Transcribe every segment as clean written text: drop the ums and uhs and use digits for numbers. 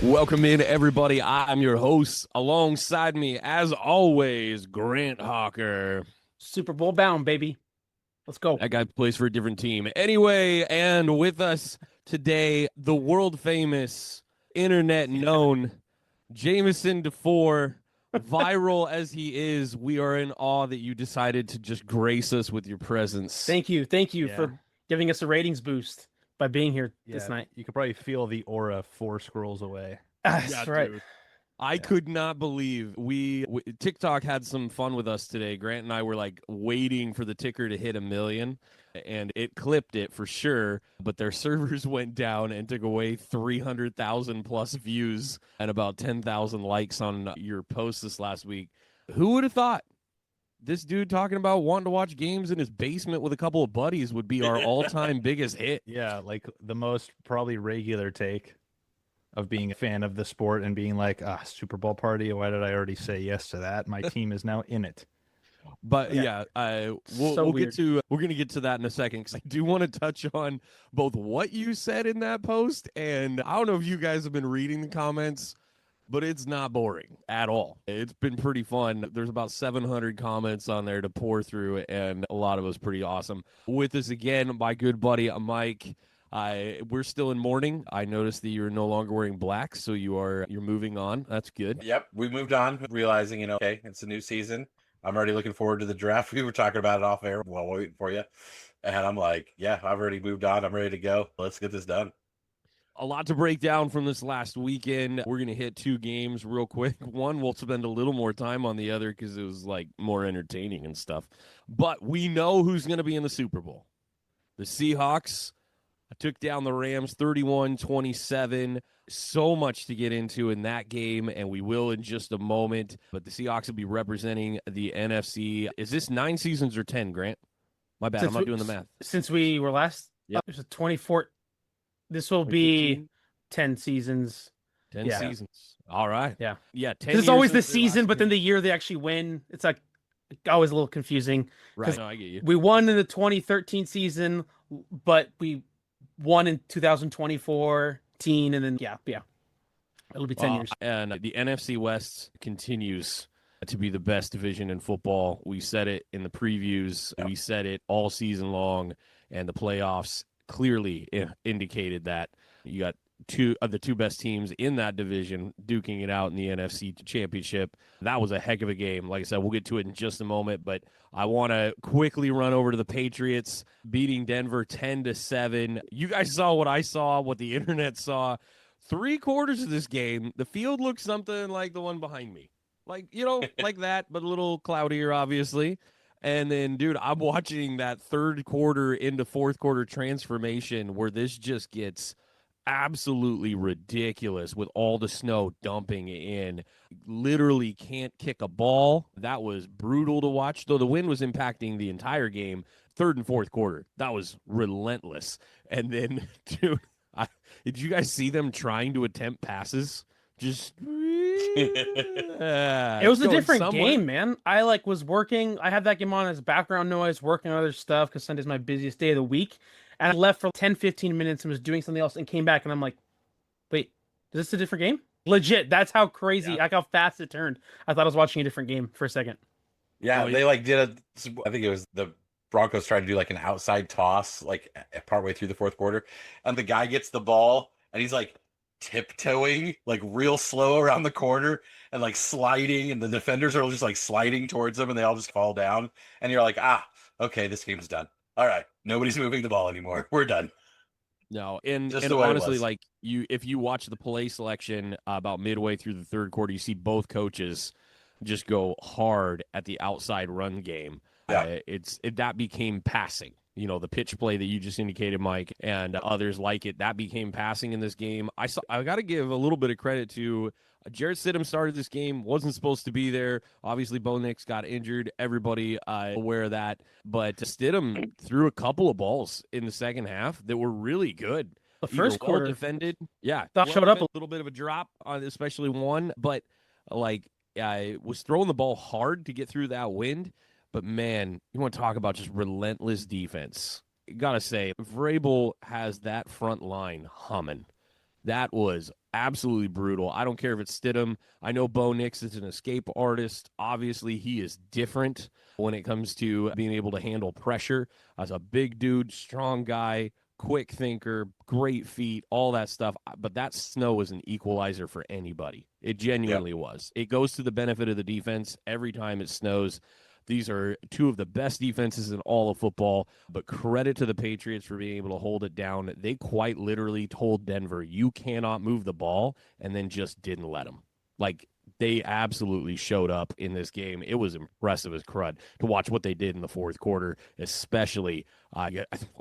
Welcome in, everybody. I'm your host. Alongside me, as always, Grant Hawker. Super Bowl bound, baby. Let's go. That guy plays for a different team. Anyway, and with us today, the world famous, internet known Jameson DeFore. Viral as he is, we are in awe that you decided to just grace us with your presence. Thank you. Thank you Yeah. for giving us a ratings boost by being here this Yeah, night. you could probably feel the aura 4 scrolls away. That's right. Dude. I could not believe TikTok had some fun with us today. Grant and I were like waiting for the ticker to hit 1 million, and it clipped it for sure. But their servers went down and took away 300,000 plus views and about 10,000 likes on your post this last week. Who would have thought this dude talking about wanting to watch games in his basement with a couple of buddies would be our all-time biggest hit? Yeah, like the most probably regular take of being a fan of the sport and being like, Super Bowl party. Why did I already say yes to that? My team is now in it. But Yeah. we'll weird. get to we're gonna get to that in a second because I do want to touch on both what you said in that post, and I don't know if you guys have been reading the comments, but it's not boring at all. It's been pretty fun. There's about 700 comments on there to pour through, and a lot of us pretty awesome. With us again, my good buddy Mike. We're still in mourning. I noticed that you're no longer wearing black, so you're moving on. That's good. Yep, we moved on, realizing, okay, it's a new season. I'm already looking forward to the draft. We were talking about it off air while we're waiting for you. And I'm like, yeah, I've already moved on. I'm ready to go. Let's get this done. A lot to break down from this last weekend. We're going to hit 2 games real quick. One, we'll spend a little more time on the other because it was like more entertaining and stuff. But we know who's going to be in the Super Bowl. The Seahawks took down the Rams 31-27. So much to get into in that game, and we will in just a moment. But the Seahawks will be representing the NFC. Is this 9 seasons or 10, Grant? My bad. I'm not doing the math. Since we were last, Yep. There's a 24. This will be 10 seasons. 10 Yeah. seasons. All right. Yeah. Yeah. 10 It's always the years since their season, last but then game. the year they actually win, it's like always a little confusing. Right. No, I get you. We won in the 2013 season, but we won in 2024, and then yeah. It'll be 10 years. And the NFC West continues to be the best division in football. We said it in the previews. Yep. We said it all season long, and the playoffs clearly indicated that. You got two of the 2 best teams in that division duking it out in the NFC Championship. That was a heck of a game. Like I said, we'll get to it in just a moment, but I want to quickly run over to the Patriots beating Denver 10-7. You guys saw what I saw, what the internet saw. 3 quarters of this game, the field looked something like the one behind me. Like, like that, but a little cloudier, obviously. And then, dude, I'm watching that 3rd quarter into 4th quarter transformation where this just gets absolutely ridiculous with all the snow dumping in. Literally can't kick a ball. That was brutal to watch, though the wind was impacting the entire game. 3rd and 4th quarter, that was relentless. And then, dude, did you guys see them trying to attempt passes? Just It was a different game, man. I was working. I had that game on as background noise, working on other stuff because Sunday's my busiest day of the week. And I left for 10, 15 minutes and was doing something else and came back and I'm like, wait, is this a different game? Legit. That's how crazy, like how fast it turned. I thought I was watching a different game for a second. Yeah, they did I think it was the Broncos tried to do like an outside toss, like partway through the 4th quarter. And the guy gets the ball and he's like tiptoeing like real slow around the corner and like sliding, and the defenders are just like sliding towards them and they all just fall down. And you're like, okay, this game's done. All right, nobody's moving the ball anymore. We're done. No, and Just the way it honestly, was. like if you watch the play selection about midway through the 3rd quarter, you see both coaches just go hard at the outside run game. Yeah. That became passing. The pitch play that you just indicated, Mike, and others like it, that became passing in this game. I got to give a little bit of credit to Jarrett Stidham. Started this game, wasn't supposed to be there. Obviously, Bo Nix got injured. Everybody aware of that. But Stidham threw a couple of balls in the second half that were really good. The first quarter defended, yeah, showed up a little bit of a drop on especially one, but was throwing the ball hard to get through that wind. But, man, you want to talk about just relentless defense. Got to say, Vrabel has that front line humming. That was absolutely brutal. I don't care if it's Stidham. I know Bo Nix is an escape artist. Obviously, he is different when it comes to being able to handle pressure. As a big dude, strong guy, quick thinker, great feet, all that stuff. But that snow was an equalizer for anybody. It genuinely was. It goes to the benefit of the defense every time it snows. These are two of the best defenses in all of football, but credit to the Patriots for being able to hold it down. They quite literally told Denver, you cannot move the ball, and then just didn't let them. Like, they absolutely showed up in this game. It was impressive as crud to watch what they did in the fourth quarter, especially.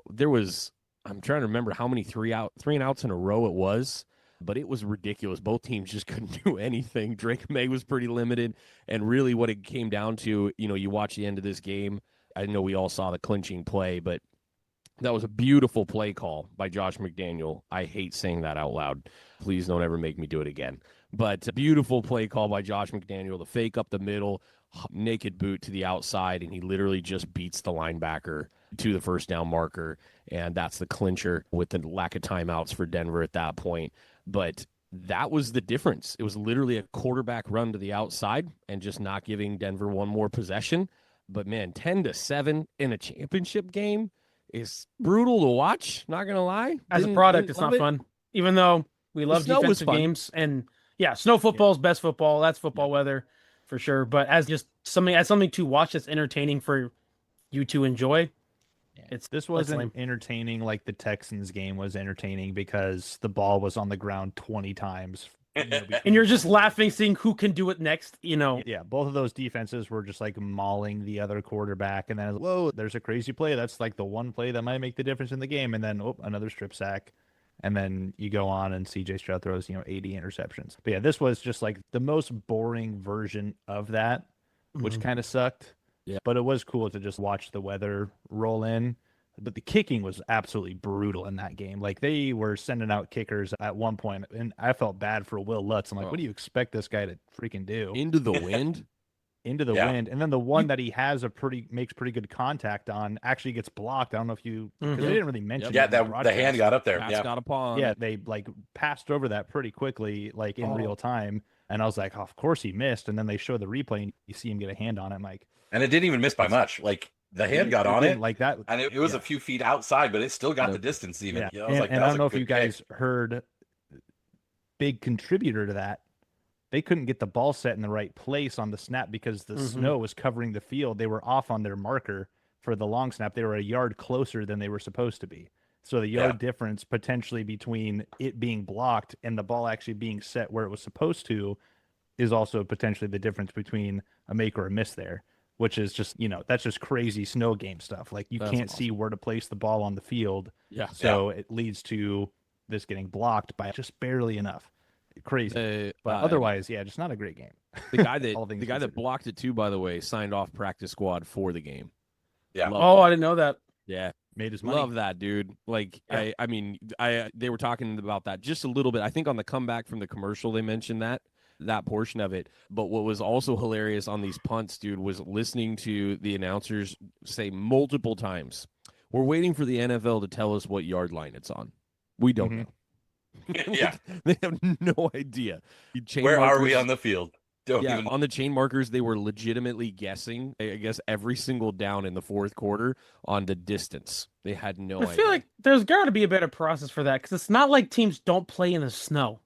There was, I'm trying to remember how many three and outs in a row it was, but it was ridiculous. Both teams just couldn't do anything. Drake May was pretty limited. And really what it came down to, you watch the end of this game. I know we all saw the clinching play, but that was a beautiful play call by Josh McDaniel. I hate saying that out loud. Please don't ever make me do it again. But a beautiful play call by Josh McDaniel, the fake up the middle, naked boot to the outside, and he literally just beats the linebacker to the first down marker, and that's the clincher with the lack of timeouts for Denver at that point. But that was the difference. It was literally a quarterback run to the outside and just not giving Denver one more possession. But man, 10-7 in a championship game is brutal to watch. Not gonna lie. As a product, it's not fun. Even though we love defensive games, and snow football is best football. That's football weather for sure. But as something to watch that's entertaining for you to enjoy. This wasn't entertaining like the Texans game was entertaining because the ball was on the ground 20 times. And you're just laughing, seeing who can do it next, Yeah, both of those defenses were just like mauling the other quarterback. And then, whoa, there's a crazy play. That's like the one play that might make the difference in the game. And then, another strip sack. And then you go on and CJ Stroud throws, 80 interceptions. But yeah, this was just like the most boring version of that, which kind of sucked. Yeah. But it was cool to just watch the weather roll in. But the kicking was absolutely brutal in that game. Like, they were sending out kickers at one point, and I felt bad for Will Lutz. I'm like, what do you expect this guy to freaking do? Into the wind? Into the wind. And then the one that he has makes pretty good contact on actually gets blocked. I don't know if you, because they didn't really mention it. The hand got up there. Pat's got a paw. Yeah, they like passed over that pretty quickly, like in real time. And I was like, of course he missed. And then they show the replay and you see him get a hand on it. I'm like, and it didn't even miss by much. Like, the hand got on it like that, and it was a few feet outside, but it still got the distance even. Yeah. And I don't know if you guys heard, big contributor to that, they couldn't get the ball set in the right place on the snap because the snow was covering the field. They were off on their marker for the long snap. They were a yard closer than they were supposed to be. So the yard difference potentially between it being blocked and the ball actually being set where it was supposed to is also potentially the difference between a make or a miss there. Which is just, that's just crazy snow game stuff. Like, you can't see where to place the ball on the field. Yeah. So it leads to this getting blocked by just barely enough. Crazy. But otherwise, just not a great game. The guy that blocked it too, by the way, signed off practice squad for the game. Yeah. I didn't know that. Yeah. Made his money. Love that, dude. Like, they were talking about that just a little bit. I think on the comeback from the commercial, they mentioned that portion of it. But what was also hilarious on these punts, dude, was listening to the announcers say multiple times, we're waiting for the NFL to tell us what yard line it's on. We don't know. Yeah. They have no idea. Where are we on the field? On the chain markers, they were legitimately guessing, I guess, every single down in the fourth quarter on the distance. They had no idea. I feel like there's got to be a better process for that because it's not like teams don't play in the snow.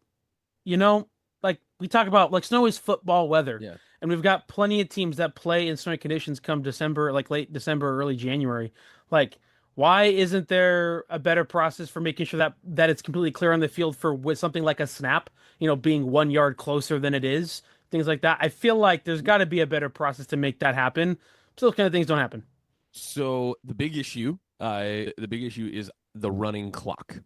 Like, we talk about, like, snow is football weather. Yeah. And we've got plenty of teams that play in snowy conditions come December, like late December, early January. Like, why isn't there a better process for making sure that it's completely clear on the field with something like a snap, being 1 yard closer than it is, things like that? I feel like there's got to be a better process to make that happen. So those kind of things don't happen. So the big issue is the running clock.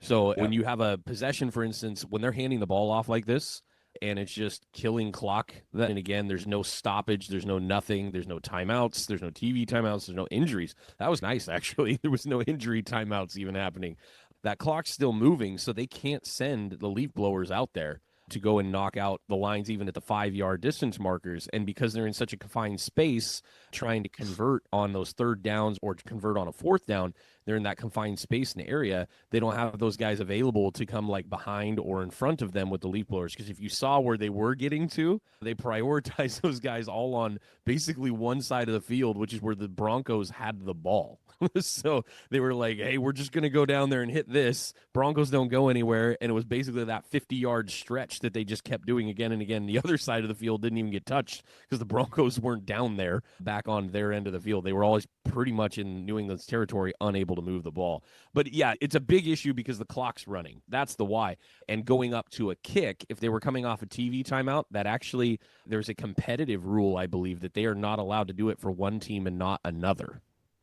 So when you have a possession, for instance, when they're handing the ball off like this and it's just killing clock, then again, there's no stoppage, there's no nothing, there's no timeouts, there's no TV timeouts, there's no injuries. That was nice, actually. There was no injury timeouts even happening. That clock's still moving, so they can't send the leaf blowers out there to go and knock out the lines even at the 5-yard distance markers. And because they're in such a confined space, trying to convert on those third downs or to convert on a fourth down, they're in that confined space and area. They don't have those guys available to come like behind or in front of them with the leaf blowers. Because if you saw where they were getting to, they prioritized those guys all on basically one side of the field, which is where the Broncos had the ball. So they were like, hey, we're just going to go down there and hit this. Broncos don't go anywhere. And it was basically that 50-yard stretch that they just kept doing again and again. The other side of the field didn't even get touched because the Broncos weren't down there back on their end of the field. They were always pretty much in New England's territory, unable to move the ball. But yeah, it's a big issue because the clock's running. That's the why. And going up to a kick, if they were coming off a TV timeout, that actually there's a competitive rule, I believe, that they are not allowed to do it for one team and not another.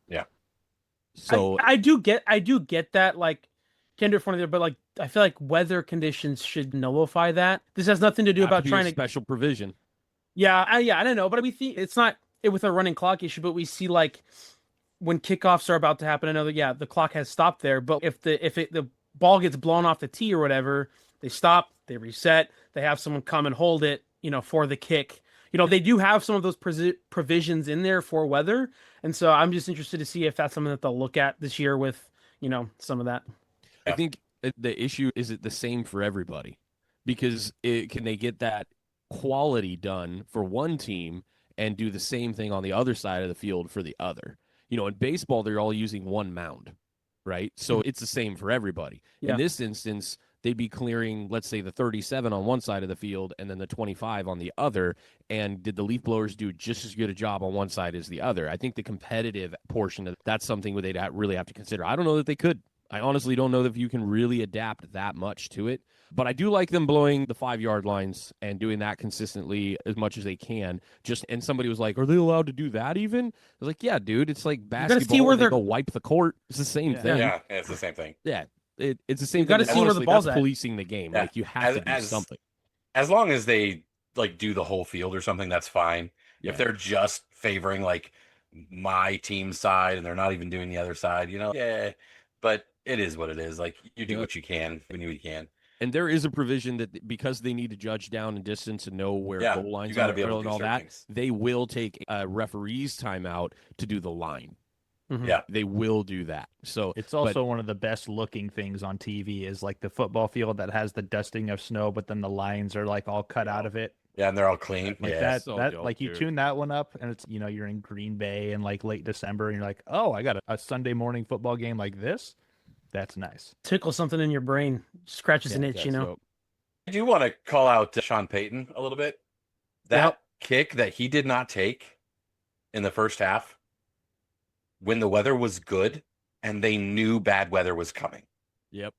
Yeah. So I do get that, like, can't do it for one of the other, but like I feel like weather conditions should nullify that. This has nothing to do about trying to special provision. Yeah, I don't know, but we see it's not it with a running clock issue, but we see like when kickoffs are about to happen. I know that the clock has stopped there, but if the ball gets blown off the tee or whatever, they stop, they reset, they have someone come and hold it, for the kick. They do have some of those provisions in there for weather, and so I'm just interested to see if that's something that they'll look at this year with some of that. I think the issue is it the same for everybody, because can they get that quality done for one team and do the same thing on the other side of the field for the other? In baseball, they're all using one mound, right? So it's the same for everybody. Yeah. In this instance, they'd be clearing, let's say, the 37 on one side of the field and then the 25 on the other. And did the leaf blowers do just as good a job on one side as the other? I think the competitive portion of that's something where they'd really have to consider. I don't know that they could. I honestly don't know if you can really adapt that much to it. But I do like them blowing the 5-yard lines and doing that consistently as much as they can. And somebody was like, "Are they allowed to do that even?" I was like, "Yeah, dude. It's like basketball. See where they go wipe the court. It's the same thing. Yeah, it's the same thing. Yeah, it's the same. You got to see where the ball's that's at. policing the game. Yeah. Like you have to do something. As long as they like do the whole field or something, that's fine. Yeah. If they're just favoring like my team side and they're not even doing the other side, yeah. But it is what it is. Like you do what you can when you can. And there is a provision that because they need to judge down and distance and know where goal lines are and all that, they will take a referee's timeout to do the line. Mm-hmm. Yeah, they will do that. So it's also one of the best looking things on TV is like the football field that has the dusting of snow, but then the lines are like all cut out of it. Yeah, and they're all clean. Like that like you tune that one up and it's you're in Green Bay in like late December and you're like, oh, I got a Sunday morning football game like this. That's nice. Tickle something in your brain, scratches an itch, So, I do want to call out Sean Payton a little bit. That kick that he did not take in the first half when the weather was good and they knew bad weather was coming. Yep.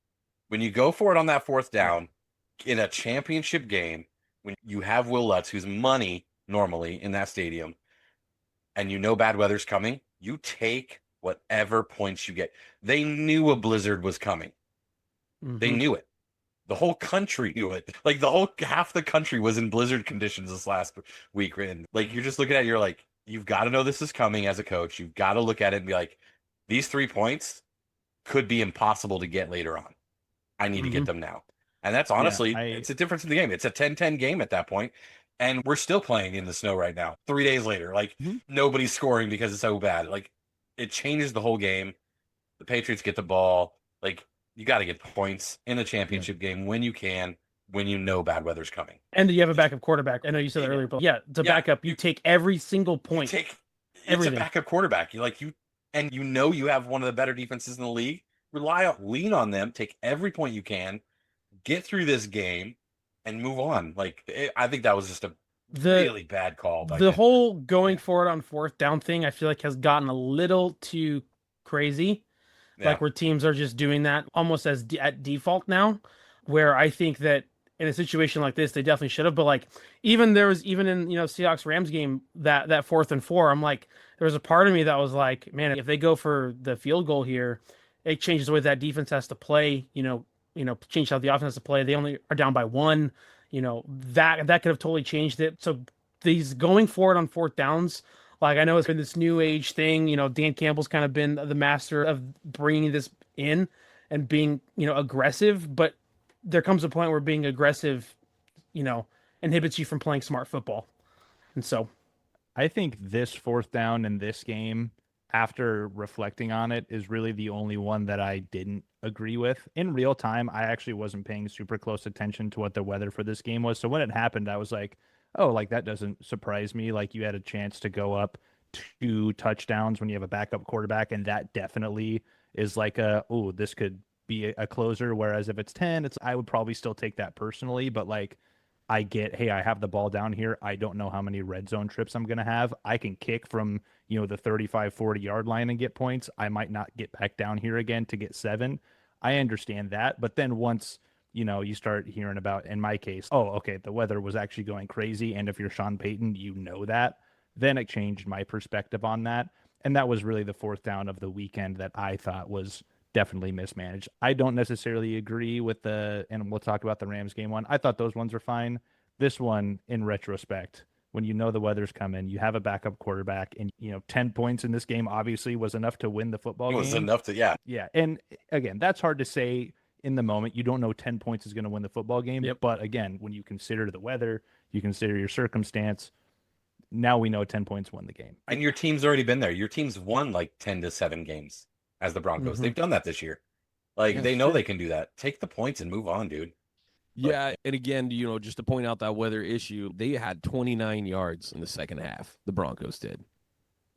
When you go for it on that fourth down in a championship game, when you have Will Lutz, who's money normally in that stadium, and you know bad weather's coming, you take whatever points you get. They knew a blizzard was coming. Mm-hmm. They knew it. The whole country knew it. Like half the country was in blizzard conditions this last week. And like, you're just looking at it, you're like, you've got to know this is coming as a coach. You've got to look at it and be like, these 3 points could be impossible to get later on. I need to get them now. And that's honestly, it's a difference in the game. It's a 10-10 game at that point. And we're still playing in the snow right now. 3 days later, like nobody's scoring because it's so bad. Like, it changes the whole game. The Patriots get the ball. Like, you got to get points in a championship game when you can, when you know bad weather's coming. And you have a backup quarterback. I know you said that earlier, but to back up, you take every single point. It's a backup quarterback. You have one of the better defenses in the league. Lean on them. Take every point you can. Get through this game and move on. I think that was just a really bad call. The whole going for it on fourth down thing, I feel like has gotten a little too crazy. Yeah. Like where teams are just doing that almost as at default now, where I think that in a situation like this, they definitely should have. But like even in Seahawks Rams game, that 4th and 4, I'm like, there was a part of me that was like, man, if they go for the field goal here, it changes the way that defense has to play, change how the offense has to play. They only are down by 1, that could have totally changed it. So these going for it on fourth downs, like I know it's been this new age thing, Dan Campbell's kind of been the master of bringing this in and being, aggressive, but there comes a point where being aggressive inhibits you from playing smart football. And so I think this fourth down in this game, after reflecting on it, is really the only one that I didn't agree with. In real time, I actually wasn't paying super close attention to what the weather for this game was. So when it happened, I was like, oh, like that doesn't surprise me. Like you had a chance to go up 2 touchdowns when you have a backup quarterback, and that definitely is like oh, this could be a closer. Whereas if it's 10, I would probably still take that personally, but like I get, hey, I have the ball down here. I don't know how many red zone trips I'm going to have. I can kick from, the 35, 40-yard line and get points. I might not get back down here again to get 7. I understand that. But then once, you start hearing about, in my case, oh, okay, the weather was actually going crazy. And if you're Sean Payton, that. Then it changed my perspective on that. And that was really the fourth down of the weekend that I thought was definitely mismanaged. I don't necessarily agree with and we'll talk about the Rams game one. I thought those ones are fine. This one, in retrospect, when the weather's coming, you have a backup quarterback, and 10 points in this game obviously was enough to win the football game. It was enough to, yeah. Yeah. And again, that's hard to say in the moment. You don't know 10 points is going to win the football game. Yep. But again, when you consider the weather, you consider your circumstance, now we know 10 points won the game. And your team's already been there. Your team's won like 10-7 games as the Broncos. Mm-hmm. They've done that this year. Like, they know they can do that. Take the points and move on, dude. Yeah, and again, just to point out that weather issue, they had 29 yards in the second half. The Broncos did,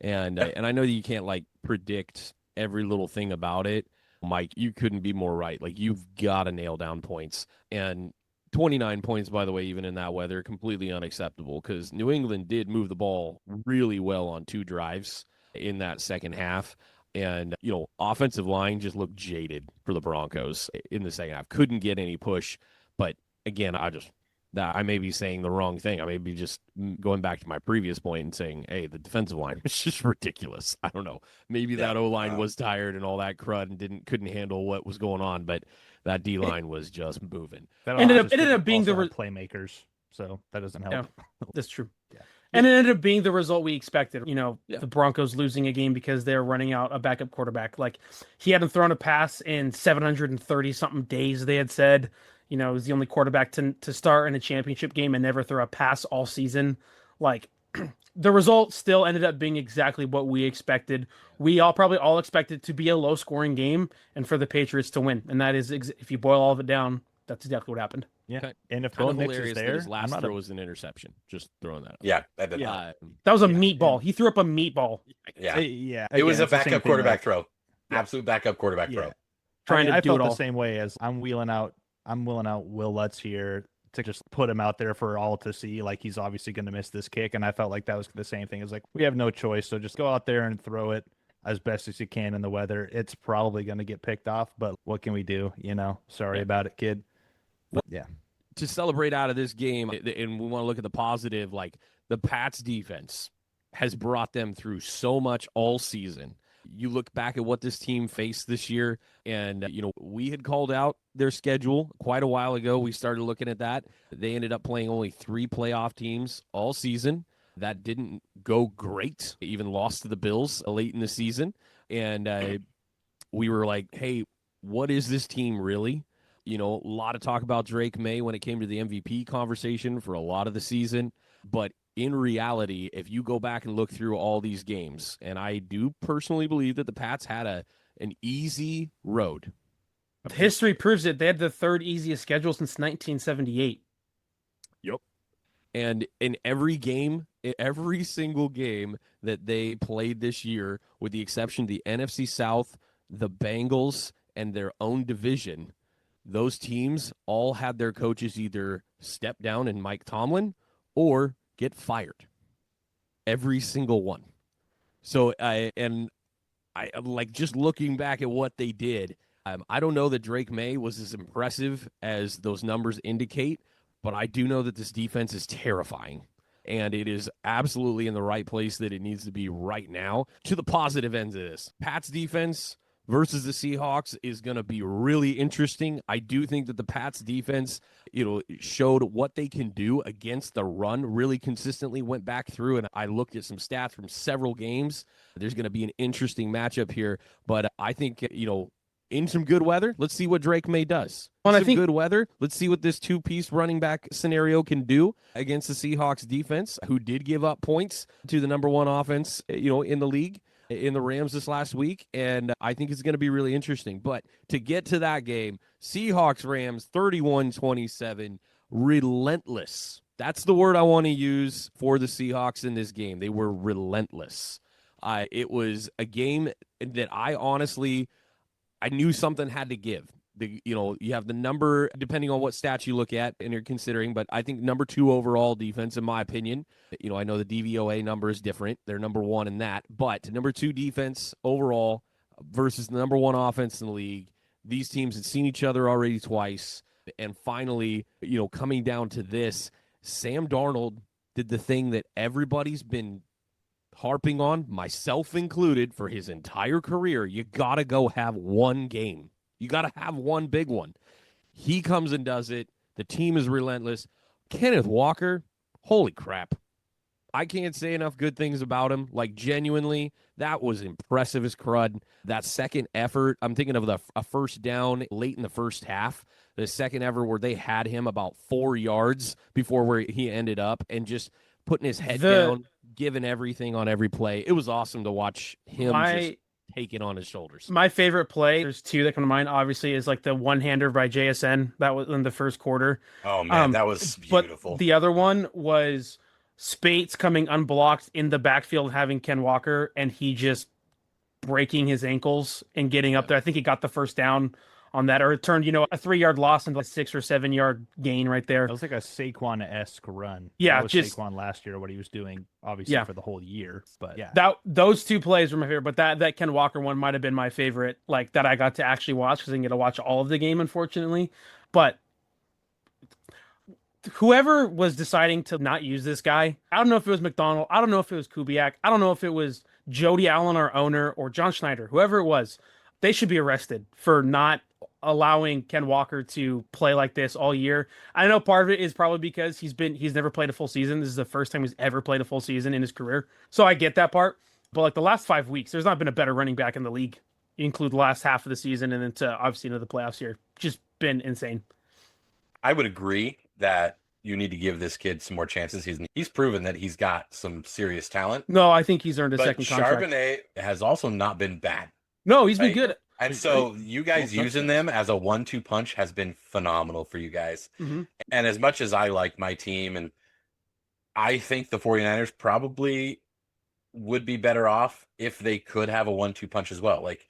and I know that you can't like predict every little thing about it, Mike. You couldn't be more right. Like you've got to nail down points, and 29 points, by the way, even in that weather, completely unacceptable because New England did move the ball really well on 2 drives in that second half. And, offensive line just looked jaded for the Broncos in the second half. Couldn't get any push. But again, I may be saying the wrong thing. I may be just going back to my previous point and saying, hey, the defensive line is just ridiculous. I don't know. Maybe that O-line was tired and all that crud and couldn't handle what was going on, but that D-line was just moving. That ended up being the playmakers, so that doesn't help. Yeah, that's true. Yeah. And it ended up being the result we expected. The Broncos losing a game because they're running out a backup quarterback. Like he hadn't thrown a pass in 730 something days, they had said. He was the only quarterback to start in a championship game and never throw a pass all season. Like the result still ended up being exactly what we expected. We probably all expected to be a low scoring game and for the Patriots to win. And that is, if you boil all of it down, that's exactly what happened. Yeah. Okay. And if Kind Bo of Nix is hilarious that there, his last throw was an interception. Just throwing that up. Yeah, that did. Yeah. That was a meatball. He threw up a meatball. Yeah. Yeah. It was Again, a it's the same backup thing, quarterback though. throw. Absolute backup quarterback throw. Trying to I do felt it all. the same way as I'm wheeling out Will Lutz here to just put him out there for all to see. Like he's obviously going to miss this kick, and I felt like that was the same thing. It's like we have no choice, so just go out there and throw it as best as you can in the weather. It's probably going to get picked off, but what can we do? Sorry about it, kid. But, yeah. To celebrate out of this game, and we want to look at the positive, like the Pats defense has brought them through so much all season. You look back at what this team faced this year, and, we had called out their schedule quite a while ago. We started looking at that. They ended up playing only 3 playoff teams all season. That didn't go great. They even lost to the Bills late in the season. And we were like, hey, what is this team really? A lot of talk about Drake May when it came to the MVP conversation for a lot of the season. But in reality, if you go back and look through all these games, and I do personally believe that the Pats had an easy road. History proves it. They had the 3rd easiest schedule since 1978. Yep. And in every single game that they played this year, with the exception of the NFC South, the Bengals, and their own division, those teams all had their coaches either step down in Mike Tomlin or get fired. Every single one. So I like just looking back at what they did. I don't know that Drake May was as impressive as those numbers indicate, but I do know that this defense is terrifying. And it is absolutely in the right place that it needs to be right now. To the positive ends of this, Pats defense versus the Seahawks is going to be really interesting. I do think that the Pats defense, showed what they can do against the run really consistently. Went back through and I looked at some stats from several games. There's going to be an interesting matchup here, but I think, in some good weather, let's see what Drake May does. Well, In I some think good weather, let's see what this two-piece running back scenario can do against the Seahawks defense, who did give up points to the number one offense, in the league, in the Rams this last week. And I think it's going to be really interesting. But to get to that game, Seahawks-Rams 31-27, relentless. That's the word I want to use for the Seahawks in this game. They were relentless. It was a game that I knew something had to give. You have the number, depending on what stats you look at and you're considering, but I think number 2 overall defense, in my opinion. I know the DVOA number is different. They're number 1 in that, but number 2 defense overall versus the number 1 offense in the league. These teams had seen each other already twice, and finally, coming down to this, Sam Darnold did the thing that everybody's been harping on, myself included, for his entire career. You got to go have one game. You got to have one big one. He comes and does it. The team is relentless. Kenneth Walker, holy crap. I can't say enough good things about him. Like, genuinely, that was impressive as crud. That second effort, I'm thinking of a first down late in the first half, the second ever where they had him about 4 yards before where he ended up, and just putting his head down, giving everything on every play. It was awesome to watch him just take it on his shoulders. My favorite play, there's 2 that come to mind, obviously, is like the one-hander by JSN. That was in the first quarter. Oh, man, that was beautiful. But the other one was Spates coming unblocked in the backfield, having Ken Walker, and he just breaking his ankles and getting up there. I think he got the first down on that, or it turned, a 3-yard loss into a 6 or 7 yard gain right there. It was like a Saquon-esque run. Yeah, that was Saquon last year, what he was doing, obviously, for the whole year. But yeah, those 2 plays were my favorite. But that Ken Walker one might have been my favorite, like that I got to actually watch, because I didn't get to watch all of the game, unfortunately. But whoever was deciding to not use this guy, I don't know if it was McDonald, I don't know if it was Kubiak, I don't know if it was Jody Allen, our owner, or John Schneider, whoever it was, they should be arrested for not allowing Ken Walker to play like this all year. I know part of it is probably because he's never played a full season. This is the first time he's ever played a full season in his career. So I get that part. But like the last 5 weeks, there's not been a better running back in the league. You include the last half of the season and then obviously into the playoffs here. Just been insane. I would agree that you need to give this kid some more chances. He's proven that he's got some serious talent. No, I think he's earned a second contract. Charbonnet has also not been bad. No, he's been good. And so you guys using them as a 1-2 punch has been phenomenal for you guys. Mm-hmm. And as much as I like my team, and I think the 49ers probably would be better off if they could have a 1-2 punch as well. Like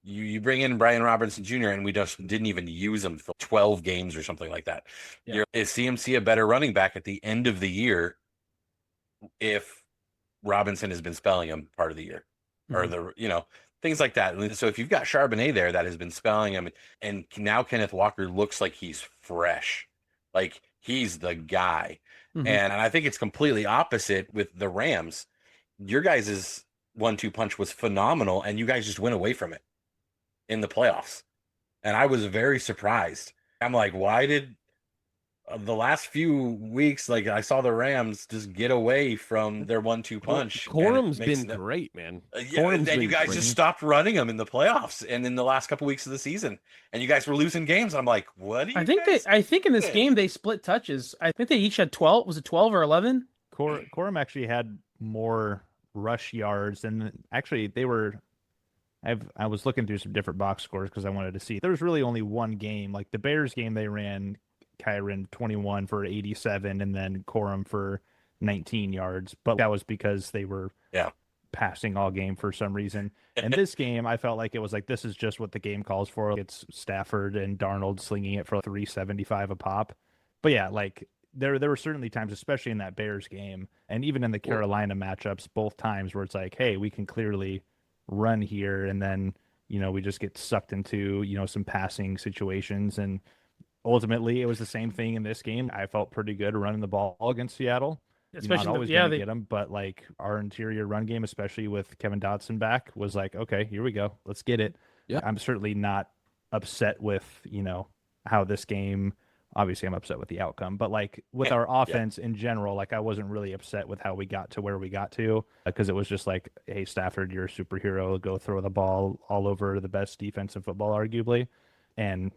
you bring in Brian Robinson Jr. and we just didn't even use him for 12 games or something like that. Yeah. Is CMC a better running back at the end of the year if Robinson has been spelling him part of the year? Mm-hmm. Or things like that. So if you've got Charbonnet there that has been spelling him, and now Kenneth Walker looks like he's fresh, like he's the guy. Mm-hmm. And I think it's completely opposite with the Rams. Your guys' 1-2 punch was phenomenal, and you guys just went away from it in the playoffs. And I was very surprised. I'm like, why did the last few weeks, like I saw the Rams just get away from their 1-2 punch? Corum's been great, man. And you guys just stopped running them in the playoffs and in the last couple weeks of the season, and you guys were losing games. I'm like, what? I think in this game they split touches. I think they each had 12. Was it 12 or 11? Corum actually had more rush yards, and actually they were. I was looking through some different box scores because I wanted to see. There was really only one game. Like the Bears game, they ran Kyron 21 for 87, and then Corum for 19 yards. But that was because they were passing all game for some reason. And this game, I felt like it was like, this is just what the game calls for. It's Stafford and Darnold slinging it for 375 a pop. But yeah, like there were certainly times, especially in that Bears game, and even in the Carolina matchups, both times where it's like, hey, we can clearly run here, and then we just get sucked into some passing situations. And ultimately it was the same thing in this game. I felt pretty good running the ball against Seattle. Especially not always gonna get them, but like our interior run game, especially with Kevin Dotson back, was like, okay, here we go, let's get it. I'm certainly not upset with how this game Obviously, I'm upset with the outcome, but like with our offense in general, like I wasn't really upset with how we got to where we got to because it was just like, hey, Stafford, you're a superhero. Go throw the ball all over the best defense in football, arguably, and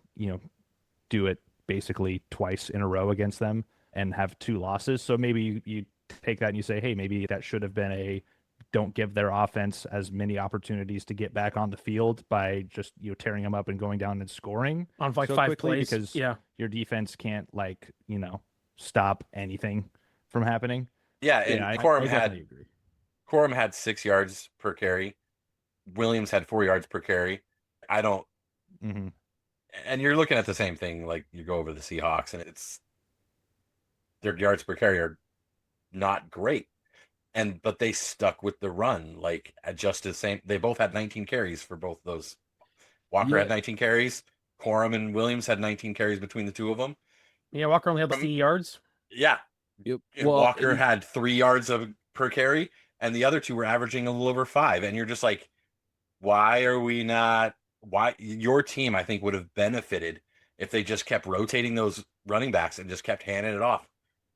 do it basically twice in a row against them and have 2 losses. So maybe you take that and you say, hey, maybe that should have been a don't give their offense as many opportunities to get back on the field by just tearing them up and going down and scoring on like so 5 quickly plays. because Yeah. your defense can't stop anything from happening. Yeah, and I Corum agree. had 6 yards per carry. Williams had 4 yards per carry. I don't. Mm-hmm. And you're looking at the same thing. Like you go over the Seahawks, and it's their yards per carry are not great. But they stuck with the run, like just the same. They both had 19 carries for both those. Walker had 19 carries. Corum and Williams had 19 carries between the two of them. Yeah, Walker only had 50 yards. Yeah. Yep. Walker had 3 yards per carry, and the other two were averaging a little over 5. And you're just like, why are we not? Why your team, I think, would have benefited if they just kept rotating those running backs and just kept handing it off,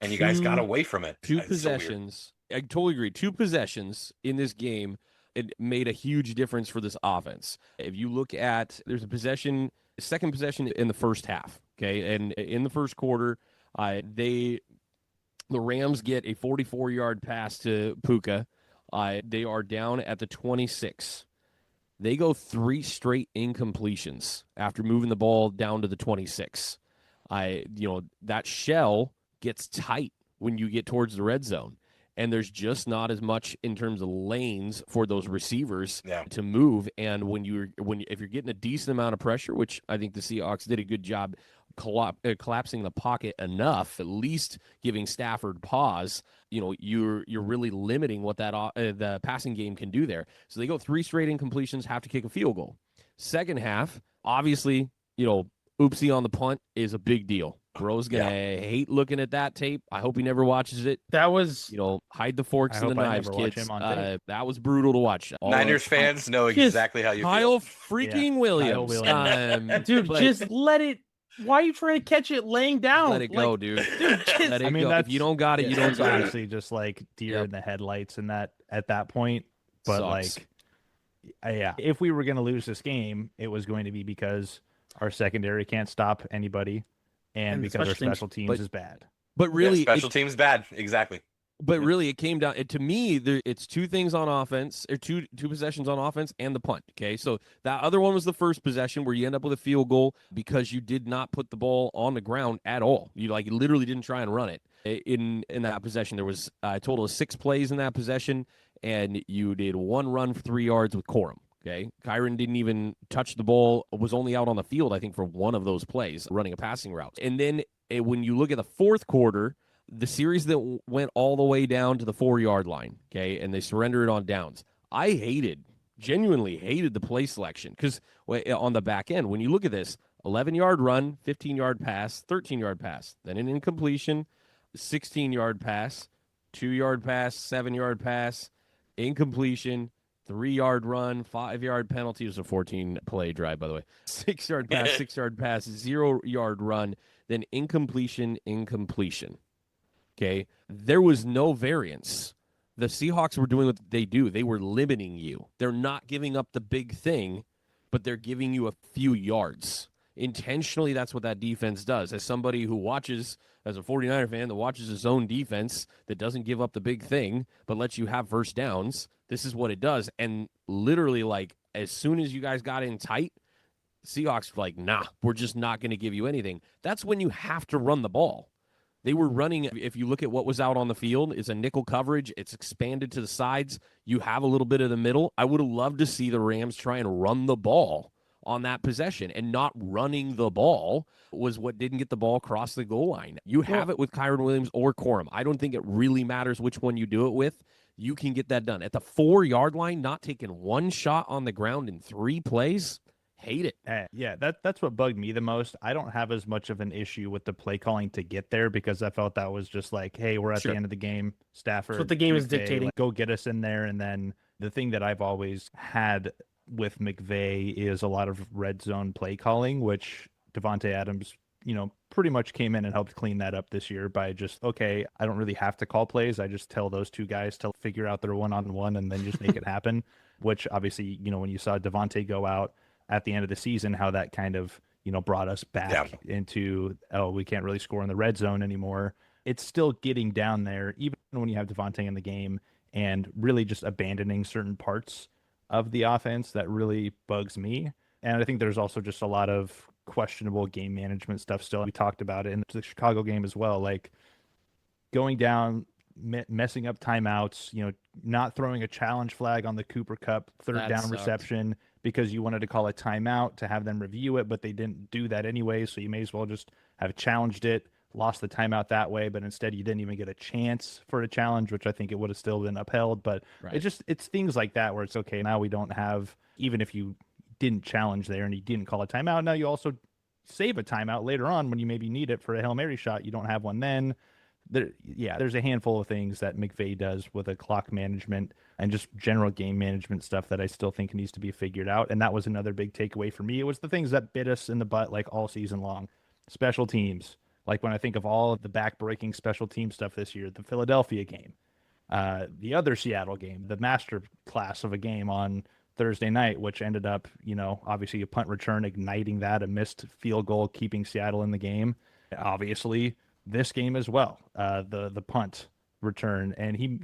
and you guys got away from it. 2 It's possessions. I totally agree. 2 possessions in this game, it made a huge difference for this offense. If you look at, there's a second possession in the first half. Okay, and in the first quarter, the Rams get a 44-yard pass to Puka. They are down at the 26. They go 3 straight incompletions after moving the ball down to the 26. That shell gets tight when you get towards the red zone, and there's just not as much in terms of lanes for those receivers to move. And if you're getting a decent amount of pressure, which I think the Seahawks did a good job collapsing the pocket enough, at least giving Stafford pause, you're really limiting what that the passing game can do there. So they go 3 straight incompletions, have to kick a field goal. Second half, obviously, oopsie on the punt is a big deal. Bro's gonna hate looking at that tape. I hope he never watches it. That was, hide the forks and the knives, kids. That was brutal to watch. Niners fans know exactly how you Kyle feel. freaking Williams. Dude, just let it. Why are you trying to catch it laying down? Let it go, dude. Just, let it go. If you don't got it, you don't got honestly it. just like deer in the headlights and that at that point. But Sucks. If we were going to lose this game, it was going to be because our secondary can't stop anybody, and because our special teams is bad. But really, special teams bad, exactly. But really, it came down to me. It's 2 things on offense, or two possessions on offense, and the punt. Okay, so that other one was the first possession where you end up with a field goal because you did not put the ball on the ground at all. You literally didn't try and run it in that possession. There was a total of 6 plays in that possession, and you did 1 run for 3 yards with Corum. Okay, Kyron didn't even touch the ball. Was only out on the field, I think, for 1 of those plays, running a passing route. And then when you look at the fourth quarter, the series that went all the way down to the 4-yard line, okay, and they surrendered on downs. I genuinely hated the play selection because on the back end, when you look at this, 11-yard run, 15-yard pass, 13-yard pass, then an incompletion, 16-yard pass, 2-yard pass, 7-yard pass, incompletion, 3-yard run, 5-yard penalty. It was a 14-play drive, by the way. 6-yard pass, 6-yard pass, 0-yard run, then incompletion. Okay, there was no variance. The Seahawks were doing what they do. They were limiting you. They're not giving up the big thing, but they're giving you a few yards. Intentionally, that's what that defense does. As somebody who watches, as a 49er fan that watches his own defense that doesn't give up the big thing, but lets you have first downs, this is what it does. And literally, as soon as you guys got in tight, Seahawks were like, nah, we're just not going to give you anything. That's when you have to run the ball. They were running, if you look at what was out on the field, it's a nickel coverage. It's expanded to the sides. You have a little bit of the middle. I would have loved to see the Rams try and run the ball on that possession, and not running the ball was what didn't get the ball across the goal line. You have it with Kyron Williams or Corum. I don't think it really matters which one you do it with. You can get that done. At the 4-yard line, not taking 1 shot on the ground in 3 plays, hate it. Yeah, that's what bugged me the most. I don't have as much of an issue with the play calling to get there because I felt that was just like, hey, we're at the end of the game. Stafford, that's what the game is dictating. Go get us in there. And then the thing that I've always had with McVay is a lot of red zone play calling, which Devontae Adams pretty much came in and helped clean that up this year by just, okay, I don't really have to call plays. I just tell those two guys to figure out their one-on-one and then just make it happen, which obviously, when you saw Devontae go out at the end of the season, how that kind of, brought us back into, oh, we can't really score in the red zone anymore. It's still getting down there, even when you have Devontae in the game, and really just abandoning certain parts of the offense that really bugs me. And I think there's also just a lot of questionable game management stuff still. We talked about it in the Chicago game as well, like going down, messing up timeouts, not throwing a challenge flag on the Cooper Cup third down reception because you wanted to call a timeout to have them review it, but they didn't do that anyway. So you may as well just have challenged it, lost the timeout that way, but instead you didn't even get a chance for a challenge, which I think it would have still been upheld. But it's things like that where it's okay. Now we don't have, even if you didn't challenge there and you didn't call a timeout, now you also save a timeout later on when you maybe need it for a Hail Mary shot. You don't have one then. There's a handful of things that McVay does with a clock management and just general game management stuff that I still think needs to be figured out. And that was another big takeaway for me. It was the things that bit us in the butt like all season long. Special teams. Like when I think of all of the back-breaking special team stuff this year, the Philadelphia game, the other Seattle game, the master class of a game on Thursday night, which ended up, obviously a punt return igniting that, a missed field goal keeping Seattle in the game. Obviously, this game as well, the punt return. And he,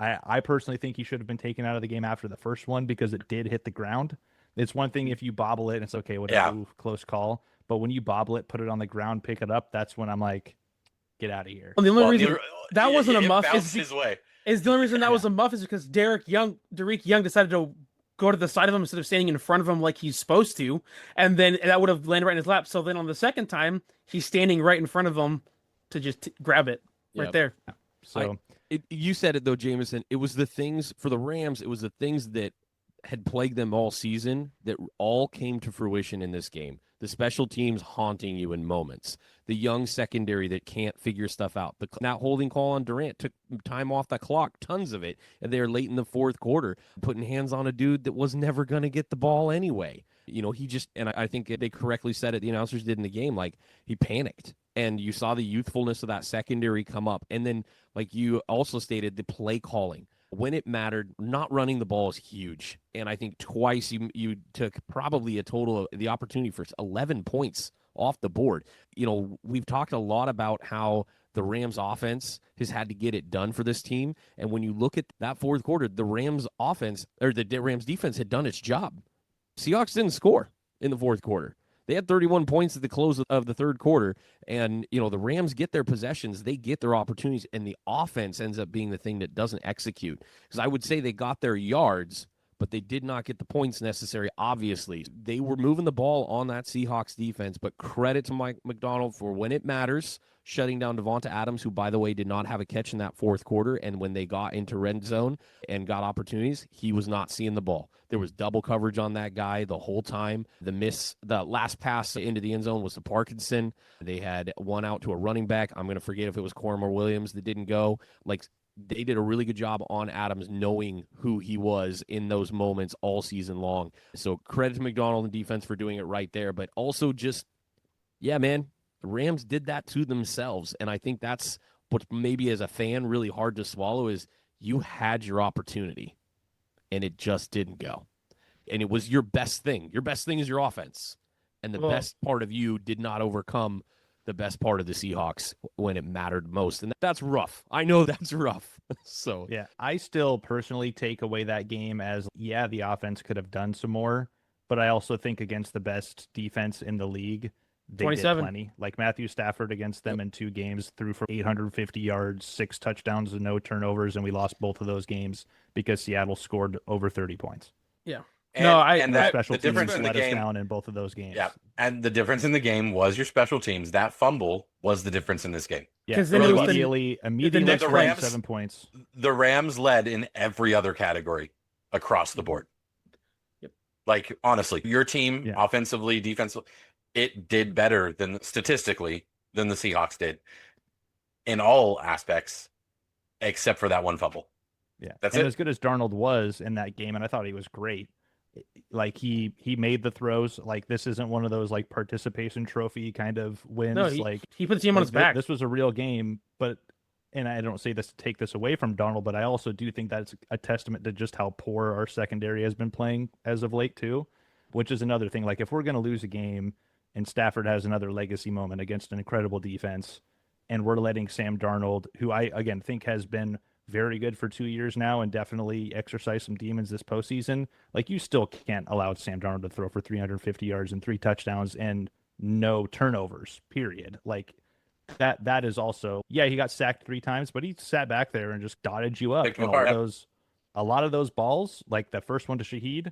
I personally think he should have been taken out of the game after the first one because it did hit the ground. It's one thing if you bobble it and it's okay, whatever, close call. But when you bobble it, put it on the ground, pick it up, that's when I'm like, get out of here. Well, the only reason that wasn't a muff is the only reason that was a muff is because Derek Young decided to go to the side of him instead of standing in front of him like he's supposed to, and then that would have landed right in his lap. So then on the second time, he's standing right in front of him to just grab it right there. So you said it though, Jameson. It was the things for the Rams. It was the things that had plagued them all season that all came to fruition in this game. The special teams haunting you in moments. The young secondary that can't figure stuff out. That holding call on Durant took time off the clock, tons of it. And they're late in the fourth quarter, putting hands on a dude that was never going to get the ball anyway. He just, and I think they correctly said it, the announcers did in the game, like he panicked. And you saw the youthfulness of that secondary come up. And then, like you also stated, the play calling. When it mattered, not running the ball is huge. And I think twice you took probably a total of the opportunity for 11 points off the board. We've talked a lot about how the Rams offense has had to get it done for this team. And when you look at that fourth quarter, the Rams offense or the Rams defense had done its job. Seahawks didn't score in the fourth quarter. They had 31 points at the close of the third quarter, and the Rams get their possessions, they get their opportunities, and the offense ends up being the thing that doesn't execute. Because I would say they got their yards, but they did not get the points necessary, obviously. They were moving the ball on that Seahawks defense, but credit to Mike McDonald for when it matters, shutting down Devonta Adams, who, by the way, did not have a catch in that fourth quarter, and when they got into red zone and got opportunities, he was not seeing the ball. There was double coverage on that guy the whole time. The last pass into the end zone was to Parkinson. They had one out to a running back. I'm going to forget if it was Corum or Williams that didn't go. They did a really good job on Adams knowing who he was in those moments all season long. So credit to McDonald and defense for doing it right there. But also just, yeah, man, the Rams did that to themselves. And I think that's what maybe as a fan really hard to swallow is you had your opportunity and it just didn't go. And it was your best thing. Your best thing is your offense. And the best part of you did not overcome the best part of the Seahawks when it mattered most. And that's rough. I know that's rough. So, yeah, I still personally take away that game as, the offense could have done some more, but I also think against the best defense in the league, they 27. did plenty. Like Matthew Stafford against them in 2 games, threw for 850 yards, 6 touchdowns and no turnovers, and we lost both of those games because Seattle scored over 30 points. Yeah. And the special the difference teams in the let us game down in both of those games. Yeah, and the difference in the game was your special teams. That fumble was the difference in this game. Yeah, because then immediately next the Rams 7 points. The Rams led in every other category across the board. Yep. Like honestly, your team offensively, defensively, it did better than statistically than the Seahawks did in all aspects, except for that one fumble. Yeah, that's and it. as good as Darnold was in that game, and I thought he was great. Like he made the throws. Like this isn't one of those like participation trophy kind of No, wins. he put the team on his back. This was a real game, but and I don't say this to take this away from Donald, but I also do think that's a testament to just how poor our secondary has been playing as of late too, which is another thing. Like if we're going to lose a game and Stafford has another legacy moment against an incredible defense, and we're letting Sam Darnold, who I again think has been very good for 2 years now and definitely exercise some demons this postseason, like you still can't allow Sam Darnold to throw for 350 yards and 3 touchdowns and no turnovers, period. Like that is also, yeah, he got sacked 3 times, but he sat back there and just dotted you up. Picked And him apart. a lot of those balls, like the first one to Shaheed,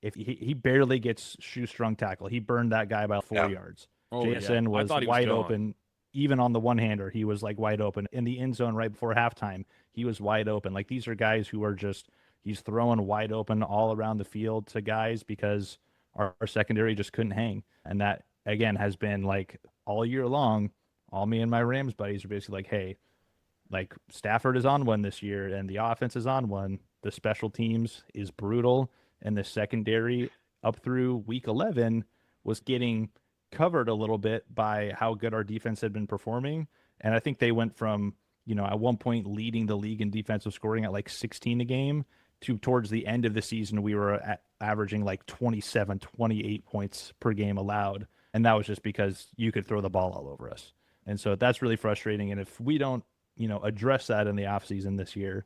if he barely gets shoestrung tackle, he burned that guy by 4 yards. Oh, JSN yeah. I was thought he was wide gone. open. Even on the one-hander, he was like wide open. In the end zone right before halftime, he was wide open. Like these are guys who are just, he's throwing wide open all around the field to guys because our secondary just couldn't hang. And that, again, has been like all year long. All me and my Rams buddies are basically like, hey, like Stafford is on one this year and the offense is on one. The special teams is brutal. And the secondary up through week 11 was getting covered a little bit by how good our defense had been performing. And I think they went from, at one point leading the league in defensive scoring at like 16 a game to towards the end of the season, we were averaging like 27, 28 points per game allowed. And that was just because you could throw the ball all over us. And so that's really frustrating. And if we don't, address that in the offseason this year,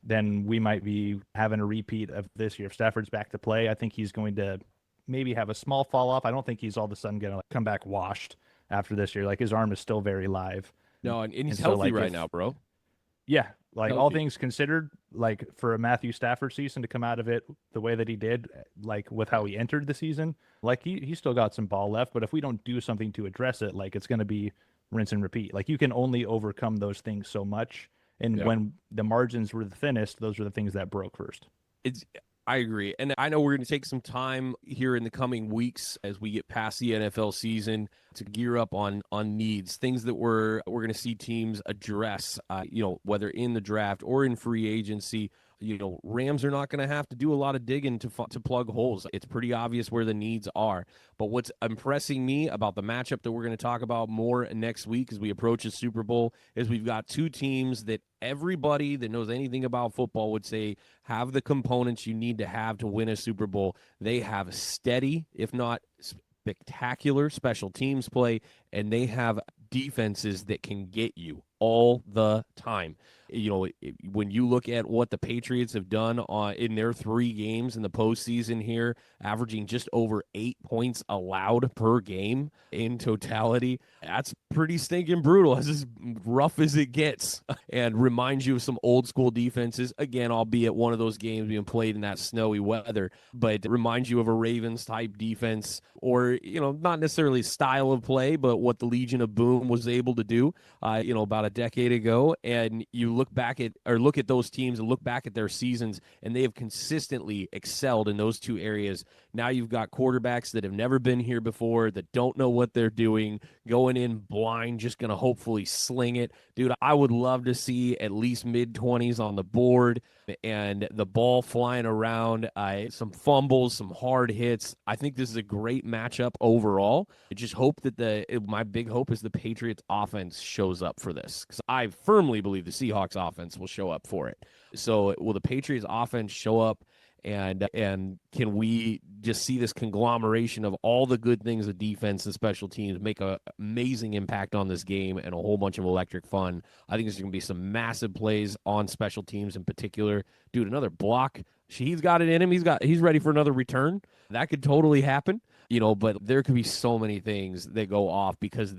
then we might be having a repeat of this year. If Stafford's back to play, I think he's going to maybe have a small fall off. I don't think he's all of a sudden going to come back washed after this year. Like his arm is still very live. No, and he's And so, healthy like, right now, bro. Yeah, like all Healthy. things considered, like for a Matthew Stafford season to come out of it the way that he did, like with how he entered the season, like he still got some ball left. But if we don't do something to address it, like it's going to be rinse and repeat. Like you can only overcome those things so much. And Yeah. when the margins were the thinnest, those are the things that broke first. I agree. And I know we're going to take some time here in the coming weeks as we get past the NFL season to gear up on needs, things that we're going to see teams address, whether in the draft or in free agency. Rams are not going to have to do a lot of digging to plug holes. It's pretty obvious where the needs are. But what's impressing me about the matchup that we're going to talk about more next week as we approach the Super Bowl is we've got two teams that everybody that knows anything about football would say have the components you need to have to win a Super Bowl. They have steady, if not spectacular, special teams play, and they have defenses that can get you all the time. When you look at what the Patriots have done in their 3 games in the postseason here, averaging just over 8 points allowed per game in totality, that's pretty stinking brutal. That's as rough as it gets, and reminds you of some old school defenses. Again, albeit one of those games being played in that snowy weather, but it reminds you of a Ravens type defense, or not necessarily style of play, but what the Legion of Boom was able to do, about a decade ago. And you look at those teams and look back at their seasons, and they have consistently excelled in those 2 areas. Now you've got quarterbacks that have never been here before, that don't know what they're doing, going in blind, just going to hopefully sling it. Dude, I would love to see at least mid-20s on the board and the ball flying around, some fumbles, some hard hits. I think this is a great matchup overall. I just hope that my big hope is the Patriots offense shows up for this, because I firmly believe the Seahawks offense will show up for it. So will the Patriots offense show up, and can we just see this conglomeration of all the good things of defense and special teams make an amazing impact on this game and a whole bunch of electric fun? I think there's going to be some massive plays on special teams in particular. Dude, another block. He's got it in him. He's ready for another return. That could totally happen. But there could be so many things that go off because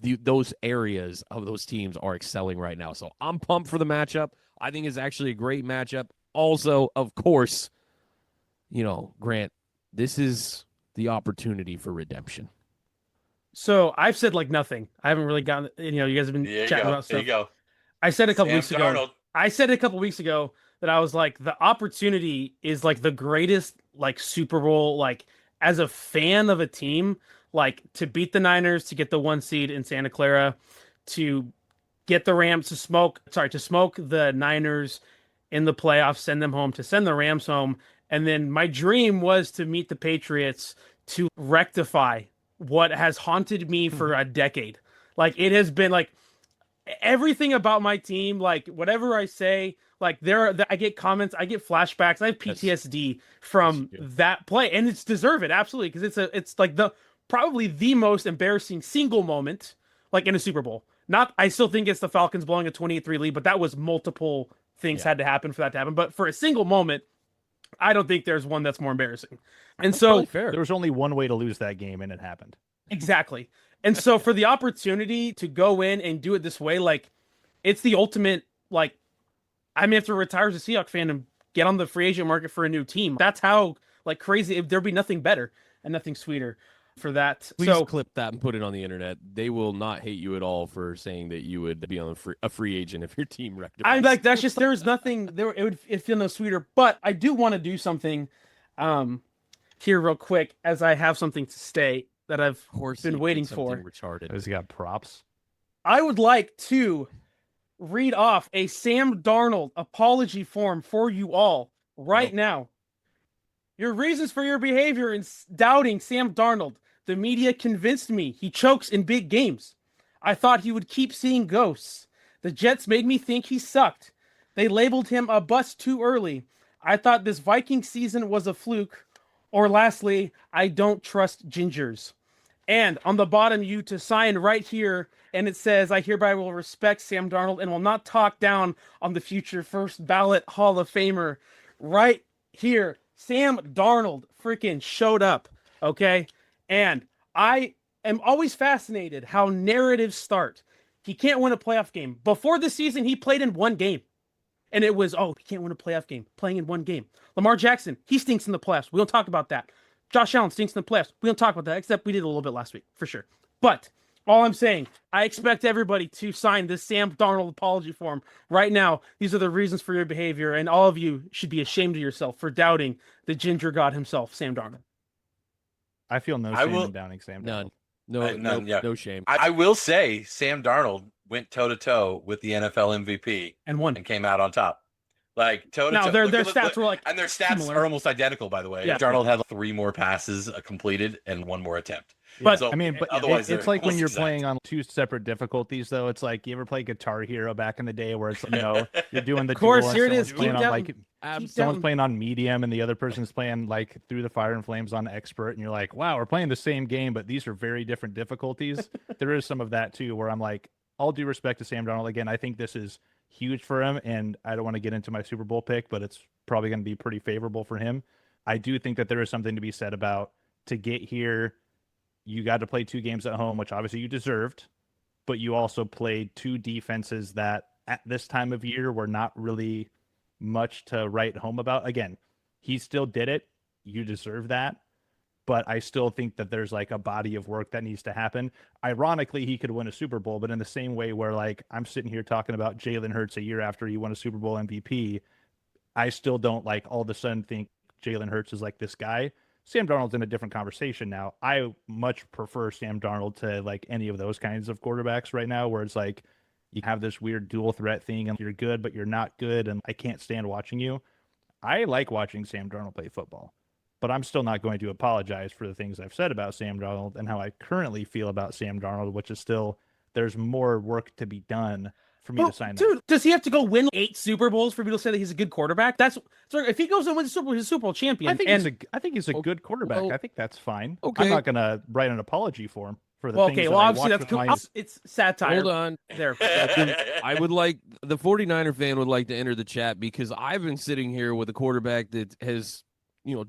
those areas of those teams are excelling right now. So I'm pumped for the matchup. I think it's actually a great matchup. Also, of course, Grant, this is the opportunity for redemption. So I've said like nothing. I haven't really gotten. You guys have been chatting about There stuff. you go. I said a couple Sam weeks ago. Darnold. I said a couple weeks ago that I was like, the opportunity is like the greatest like Super Bowl, like as a fan of a team, like to beat the Niners, to get the 1 seed in Santa Clara, to get the Rams to smoke the Niners in the playoffs, send them home, to send the Rams home, And then my dream was to meet the Patriots to rectify what has haunted me for a decade. Like it has been like everything about my team, like whatever I say, like I get comments, I get flashbacks, I have PTSD from that play, and it's deserved, absolutely, because it's like probably the most embarrassing single moment, like in a Super Bowl. Not, I still think it's the Falcons blowing a 28-3 lead, but that was multiple things had to happen for that to happen. But for a single moment, I don't think there's one that's more embarrassing. And That's so fair. There was only one way to lose that game, and it happened. Exactly. And so for the opportunity to go in and do it this way, like it's the ultimate, like I may have to retire as a Seahawks fan and get on the free agent market for a new team. That's how like crazy, there'd be nothing better and nothing sweeter for that. Please clip that and put it on the internet. They will not hate you at all for saying that you would be on a free agent if your team rectifies. I'm like, that's just, there's nothing there. It feel no sweeter, but I do want to do something here real quick as I have something to say that I've been waiting for. Retarded. Has he got props? I would like to read off a Sam Darnold apology form for you all right now. Your reasons for your behavior in doubting Sam Darnold. The media convinced me he chokes in big games. I thought he would keep seeing ghosts. The Jets made me think he sucked. They labeled him a bust too early. I thought this Viking season was a fluke. Or lastly, I don't trust gingers. And on the bottom, you to sign right here, and it says, I hereby will respect Sam Darnold and will not talk down on the future first ballot Hall of Famer. Right here, Sam Darnold freaking showed up, okay? And I am always fascinated how narratives start. He can't win a playoff game. Before the season, he played in one game. And it was, he can't win a playoff game, playing in one game. Lamar Jackson, he stinks in the playoffs. We don't talk about that. Josh Allen stinks in the playoffs. We don't talk about that, except we did a little bit last week, for sure. But all I'm saying, I expect everybody to sign this Sam Darnold apology form right now. These are the reasons for your behavior, and all of you should be ashamed of yourself for doubting the ginger god himself, Sam Darnold. I feel no shame in doubting Sam Darnold. None. No shame. I will say Sam Darnold went toe-to-toe with the NFL MVP and won and came out on top. Like toe-to-toe. Now their stats were like, and their stats similar. are almost identical, by the way. Yeah. Darnold had 3 more passes completed and 1 more attempt. But I mean, but otherwise it's like when you're playing on 2 separate difficulties, though. It's like, you ever play Guitar Hero back in the day, where it's, you're doing the of course, duel, here it is. playing on like someone's playing on medium and the other person's playing like Through the Fire and Flames on expert, and you're like, wow, we're playing the same game, but these are very different difficulties. There is some of that too, where I'm like, all due respect to Sam Darnold, again, I think this is huge for him, and I don't want to get into my Super Bowl pick, but it's probably going to be pretty favorable for him. I do think that there is something to be said about, to get here, you got to play 2 games at home, which obviously you deserved, but you also played 2 defenses that at this time of year were not really much to write home about. Again, he still did it. You deserve that. But I still think that there's like a body of work that needs to happen. Ironically, he could win a Super Bowl, but in the same way where like I'm sitting here talking about Jalen Hurts a year after he won a Super Bowl MVP, I still don't like all of a sudden think Jalen Hurts is like this guy. Sam Darnold's in a different conversation now. I much prefer Sam Darnold to like any of those kinds of quarterbacks right now, where it's like you have this weird dual threat thing and you're good, but you're not good, and I can't stand watching you. I like watching Sam Darnold play football, but I'm still not going to apologize for the things I've said about Sam Darnold and how I currently feel about Sam Darnold, which is still, there's more work to be done for me to sign dude, that. Does he have to go win 8 Super Bowls for people to say that he's a good quarterback? That's if he goes and wins the Super Bowl, he's a Super Bowl champion. I think he's a good quarterback. I think that's fine. Okay. I'm not going to write an apology for him for the things that obviously I that's watch cool. with my... It's satire. Hold on. There. I would like, the 49er fan would like to enter the chat, because I've been sitting here with a quarterback that has,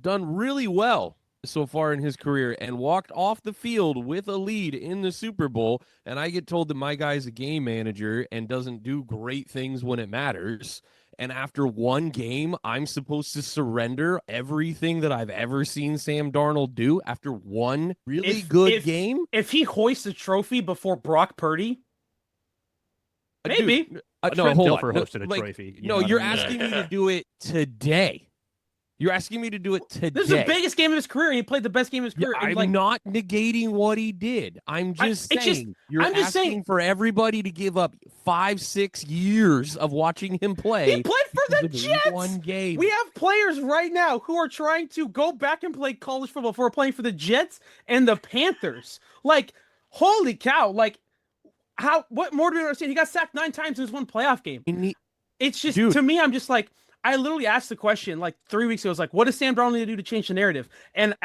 done really well so far in his career and walked off the field with a lead in the Super Bowl, and I get told that my guy's a game manager and doesn't do great things when it matters. And after one game, I'm supposed to surrender everything that I've ever seen Sam Darnold do after one really good game? If he hoists a trophy before Brock Purdy, maybe. No, hold on. Dilfer hosted a trophy. You're asking me to do it today. You're asking me to do it today. This is the biggest game of his career, and he played the best game of his career. Yeah, I'm not negating what he did. I'm just saying you're asking for everybody to give up 5-6 years of watching him play. He played for the Jets. One game. We have players right now who are trying to go back and play college football for playing for the Jets and the Panthers. Like, holy cow! Like, what more do we understand? He got sacked 9 times in his one playoff game. It's just, to me, I'm just like, I literally asked the question like 3 weeks ago. I was like, what does Sam Darnold need to do to change the narrative? And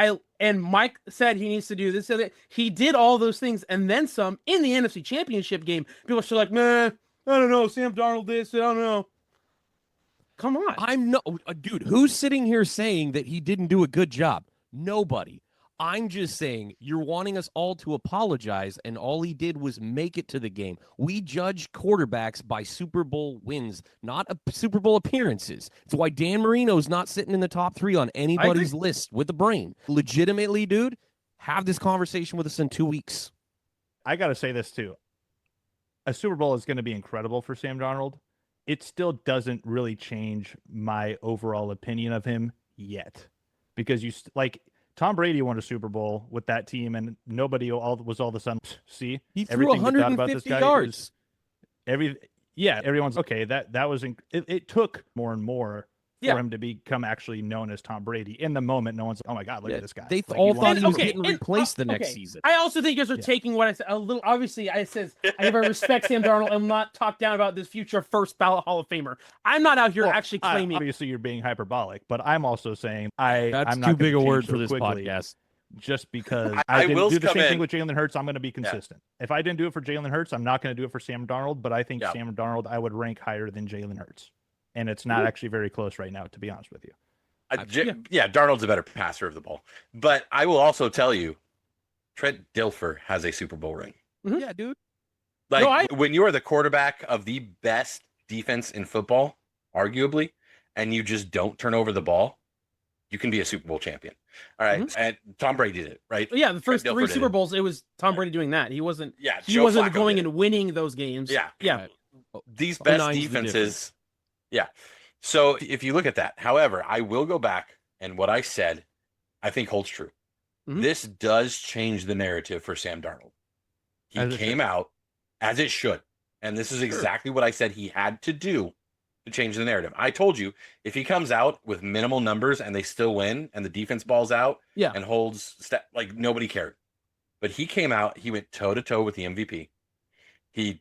Mike said he needs to do this. He did all those things and then some in the NFC Championship game. People are still like, man, I don't know. Sam Darnold this, I don't know. Come on. I'm no dude, who's sitting here saying that he didn't do a good job? Nobody. I'm just saying you're wanting us all to apologize, and all he did was make it to the game. We judge quarterbacks by Super Bowl wins, not Super Bowl appearances. It's why Dan Marino's not sitting in the top 3 on anybody's list with a brain. Legitimately, dude, have this conversation with us in 2 weeks. I got to say this too. A Super Bowl is going to be incredible for Sam Darnold. It still doesn't really change my overall opinion of him yet, because Tom Brady won a Super Bowl with that team, and nobody was all of a sudden, see, he threw 150 yards. Everyone's okay. That was it took more and more for him to become actually known as Tom Brady. In the moment, no one's, oh my God, look at this guy. They all thought he was getting replaced the next season. I also think you guys are taking what I said a little. Obviously, I respect Sam Darnold and not talk down about this future first ballot Hall of Famer. I'm not out here actually claiming. Obviously, you're being hyperbolic, but I'm also saying that's I'm not too big a word for this quickly. podcast. Just because I didn't do the same thing with Jalen Hurts, I'm going to be consistent. If I didn't do it for Jalen Hurts, I'm not going to do it for Sam Darnold, but I think Sam Darnold I would rank higher than Jalen Hurts. And it's not actually very close right now, to be honest with you. Darnold's a better passer of the ball. But I will also tell you, Trent Dilfer has a Super Bowl ring. Mm-hmm. Yeah, dude. When you are the quarterback of the best defense in football, arguably, and you just don't turn over the ball, you can be a Super Bowl champion. All right. Mm-hmm. And Tom Brady did it, right? Yeah, the first 3 Super Bowls, it was Tom Brady doing that. He wasn't going and winning those games. Yeah. Yeah. These best defenses. Yeah. So if you look at that, however, I will go back, and what I said, I think holds true. Mm-hmm. This does change the narrative for Sam Darnold. He came out as it should. And this is exactly what I said he had to do to change the narrative. I told you, if he comes out with minimal numbers and they still win and the defense balls out and holds, nobody cared. But he came out, he went toe-to-toe with the MVP. He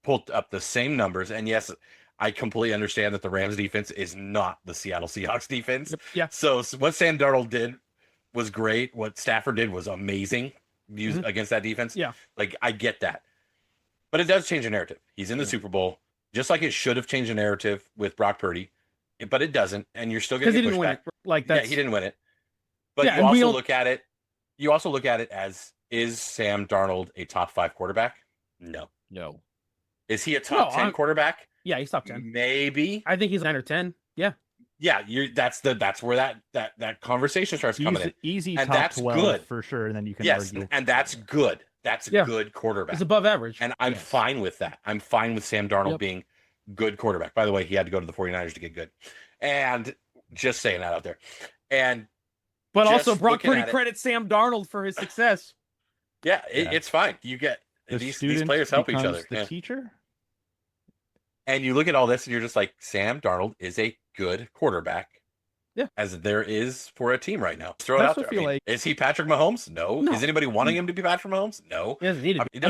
pulled up the same numbers. And yes, I completely understand that the Rams defense is not the Seattle Seahawks defense. Yeah. So what Sam Darnold did was great. What Stafford did was amazing against that defense. Yeah. I get that. But it does change the narrative. He's in the Super Bowl, just like it should have changed the narrative with Brock Purdy, but it doesn't. And you're still going to get pushback. He didn't win it. But you also look at it. You also look at it as, is Sam Darnold a top 5 quarterback? No. Is he a top 10 quarterback? Yeah, he's top 10. Maybe. I think he's 9 or 10. Yeah. Yeah, that's where that conversation starts coming in. Easy and top that's 12 good for sure. And then you can argue. And that's good. That's a good quarterback. He's above average. And I'm fine with that. I'm fine with Sam Darnold being good quarterback. By the way, he had to go to the 49ers to get good. And just saying that out there. But also Brock Purdy credits Sam Darnold for his success. Yeah, it's fine. You get these players help each other. The teacher. And you look at all this and you're just like, Sam Darnold is a good quarterback. Yeah. As there is for a team right now. Throw it out there. Is he Patrick Mahomes? No. Is anybody wanting him to be Patrick Mahomes? No. He doesn't need to be.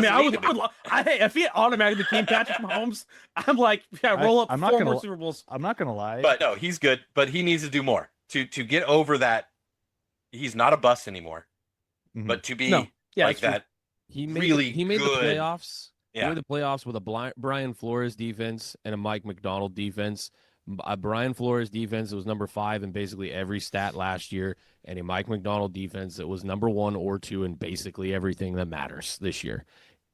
If he automatically became Patrick Mahomes, I'm like, roll up 4 more Super Bowls. I'm not going to lie. But no, he's good. But he needs to do more to get over that. He's not a bust anymore. Mm-hmm. But to be like that, he made the playoffs. Yeah. He made the playoffs with a Brian Flores defense and a Mike McDonald defense. A Brian Flores defense that was number 5 in basically every stat last year, and a Mike McDonald defense that was number 1 or 2 in basically everything that matters this year.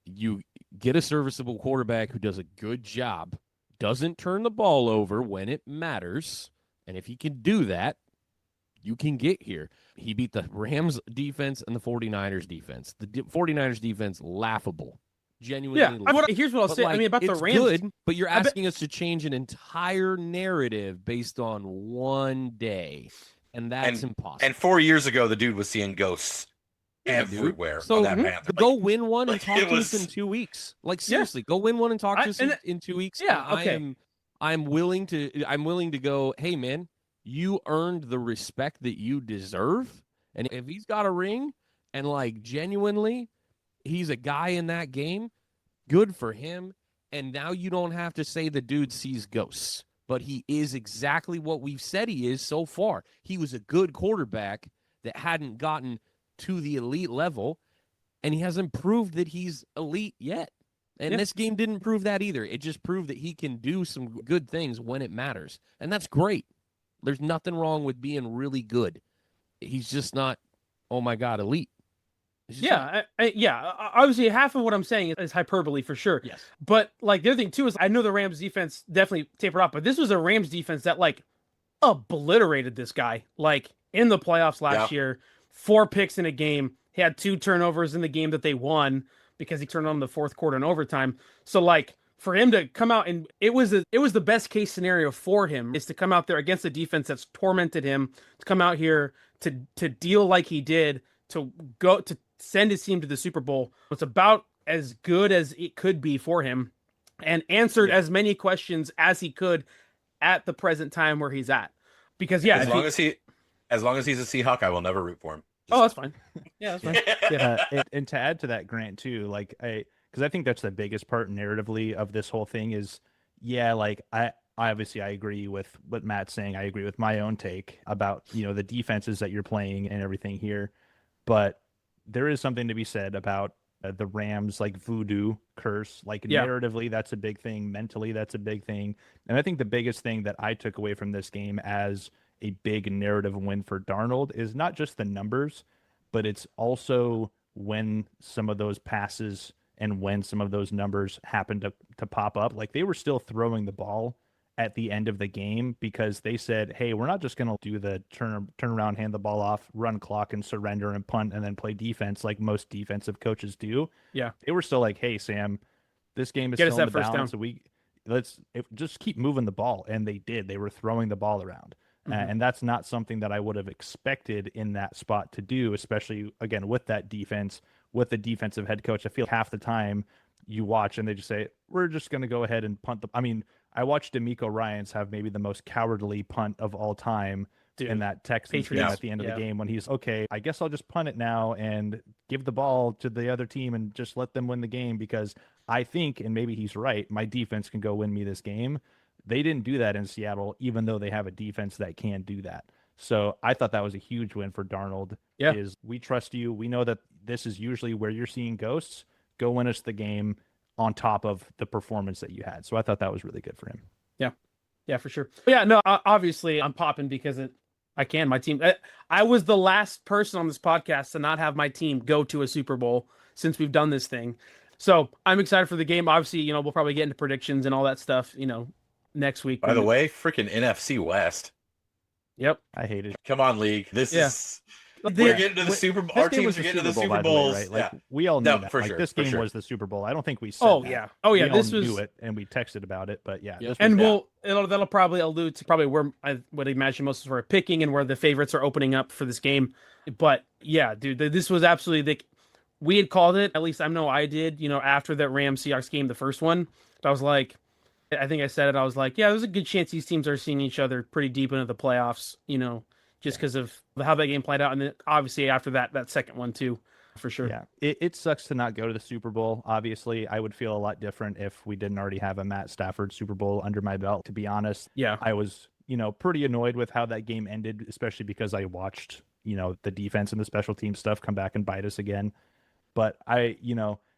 You get a serviceable quarterback who does a good job, doesn't turn the ball over when it matters, and if he can do that, you can get here. He beat the Rams defense and the 49ers defense. The 49ers defense, laughable. Genuinely. Yeah, here's what I'll say. About the Rams, good, but you're asking us to change an entire narrative based on one day. and that's impossible. And 4 years ago, the dude was seeing ghosts Yeah, dude. everywhere So on that Panther. go win one and talk it to us was- in 2 weeks. Like seriously, go win one and talk to us in 2 weeks. Yeah, and okay. I'm willing to go, hey man, you earned the respect that you deserve. And if he's got a ring and like genuinely he's a guy in that game, good for him. And now you don't have to say the dude sees ghosts, but he is exactly what we've said he is so far. He was a good quarterback that hadn't gotten to the elite level, and he hasn't proved that he's elite yet. And this game didn't prove that either. It just proved that he can do some good things when it matters. And that's great. There's nothing wrong with being really good. He's just not, oh my God, elite. Yeah, obviously, half of what I'm saying is hyperbole for sure. Yes. But like the other thing too is I know the Rams defense definitely tapered off, but this was a Rams defense that like obliterated this guy like in the playoffs last year. 4 picks in a game. He had 2 turnovers in the game that they won because he turned on the fourth quarter in overtime. So like for him to come out and it was the best case scenario for him is to come out there against a defense that's tormented him, to come out here to deal like he did, to go to send his team to the Super Bowl. It's about as good as it could be for him and answered as many questions as he could at the present time where he's at. Because as long as he's a Seahawk, I will never root for him. That's fine. Yeah, that's fine. And to add to that, Grant, too, like because I think that's the biggest part narratively of this whole thing is, like I obviously I agree with what Matt's saying. I agree with my own take about, the defenses that you're playing and everything here. But there is something to be said about the Rams, like voodoo curse, like narratively, that's a big thing. Mentally, that's a big thing. And I think the biggest thing that I took away from this game as a big narrative win for Darnold is not just the numbers, but it's also when some of those passes and when some of those numbers happened to pop up. Like they were still throwing the ball at the end of the game because they said, hey, we're not just going to do the turn around, hand the ball off, run clock and surrender and punt and then play defense like most defensive coaches do. Yeah. They were still like, hey, Sam, this game is Get still in the balance. down. So just keep moving the ball. And they did. They were throwing the ball around. And that's not something that I would have expected in that spot to do, especially, again, with that defense, with the defensive head coach. I feel half the time you watch and they just say, we're just going to go ahead and punt I mean, I watched D'Amico Ryans have maybe the most cowardly punt of all time in that Texans game at the end of the game when he's, okay, I guess I'll just punt it now and give the ball to the other team and just let them win the game because I think, and maybe he's right, my defense can go win me this game. They didn't do that in Seattle, even though they have a defense that can do that. So I thought that was a huge win for Darnold. Yeah. Is we trust you. We know that this is usually where you're seeing ghosts. Go win us the game on top of the performance that you had. So I thought that was really good for him. Yeah, for sure. But yeah, no, obviously I'm popping because I can. My team. I was the last person on this podcast to not have my team go to a Super Bowl since we've done this thing. So I'm excited for the game. Obviously, we'll probably get into predictions and all that stuff, next week. By the way, freaking NFC West. Yep. I hate it. Come on, league. This is we're getting to the Super Bowl. Our teams are getting to the Super Bowls, right? Like we all knew that. For like sure, this game was the Super Bowl. I don't think we said that. We this all knew it and we texted about it, but and that'll probably allude to where I would imagine most of us were picking and where the favorites are opening up for this game. But yeah, dude, this was absolutely we had called it, at least I know I did, after that Rams Seahawks game, the first one. I was like, I think I said it. I was like, yeah, there's a good chance these teams are seeing each other pretty deep into the playoffs, just because of how that game played out. And then obviously after that second one too, for sure. Yeah. It sucks to not go to the Super Bowl. Obviously, I would feel a lot different if we didn't already have a Matt Stafford Super Bowl under my belt, to be honest. Yeah. I was, pretty annoyed with how that game ended, especially because I watched, the defense and the special team stuff come back and bite us again. But I,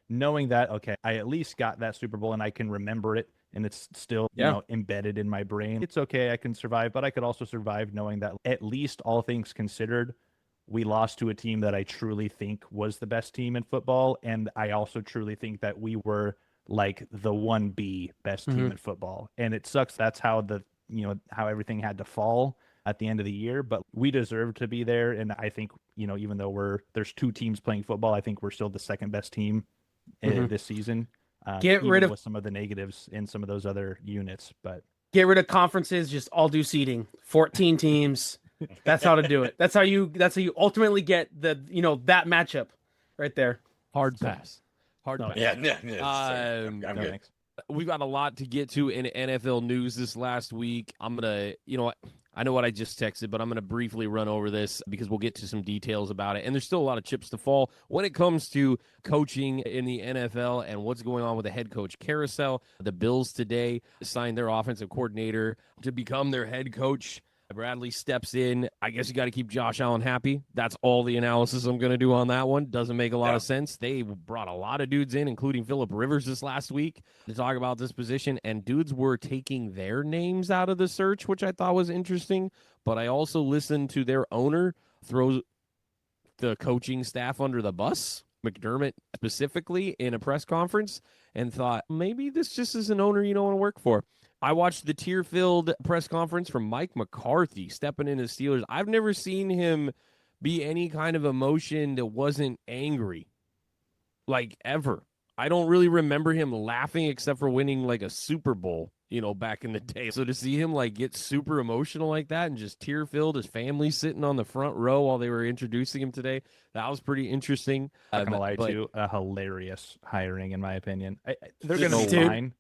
knowing that, okay, I at least got that Super Bowl and I can remember it. And it's still, embedded in my brain. It's okay, I can survive, but I could also survive knowing that at least all things considered, we lost to a team that I truly think was the best team in football. And I also truly think that we were like the 1B best team in football. And it sucks. That's how how everything had to fall at the end of the year, but we deserve to be there. And I think, even though there's 2 teams playing football, I think we're still the second best team this season. Get rid of some of the negatives in some of those other units, but get rid of conferences. Just all do seeding. 14 teams. That's how to do it. That's how you ultimately get that matchup right there. Hard pass. Hard No, pass. Yeah. I'm No, good. thanks. We've got a lot to get to in NFL news this last week. I'm going to, I know what I just texted, but I'm going to briefly run over this because we'll get to some details about it. And there's still a lot of chips to fall when it comes to coaching in the NFL and what's going on with the head coach carousel. The Bills today signed their offensive coordinator to become their head coach. Bradley steps in. I guess you got to keep Josh Allen happy. That's all the analysis I'm going to do on that one. Doesn't make a lot of sense. They brought a lot of dudes in, including Phillip Rivers this last week, to talk about this position, and dudes were taking their names out of the search, which I thought was interesting. But I also listened to their owner throw the coaching staff under the bus, McDermott specifically, in a press conference, and thought maybe this just is an owner you don't want to work for. I watched the tear-filled press conference from Mike McCarthy stepping in as Steelers. I've never seen him be any kind of emotion that wasn't angry, like, ever. I don't really remember him laughing except for winning, like, a Super Bowl, back in the day. So to see him, like, get super emotional like that and just tear-filled, his family sitting on the front row while they were introducing him today, that was pretty interesting. Not gonna lie to you, a hilarious hiring in my opinion. They're gonna Dude. be fine.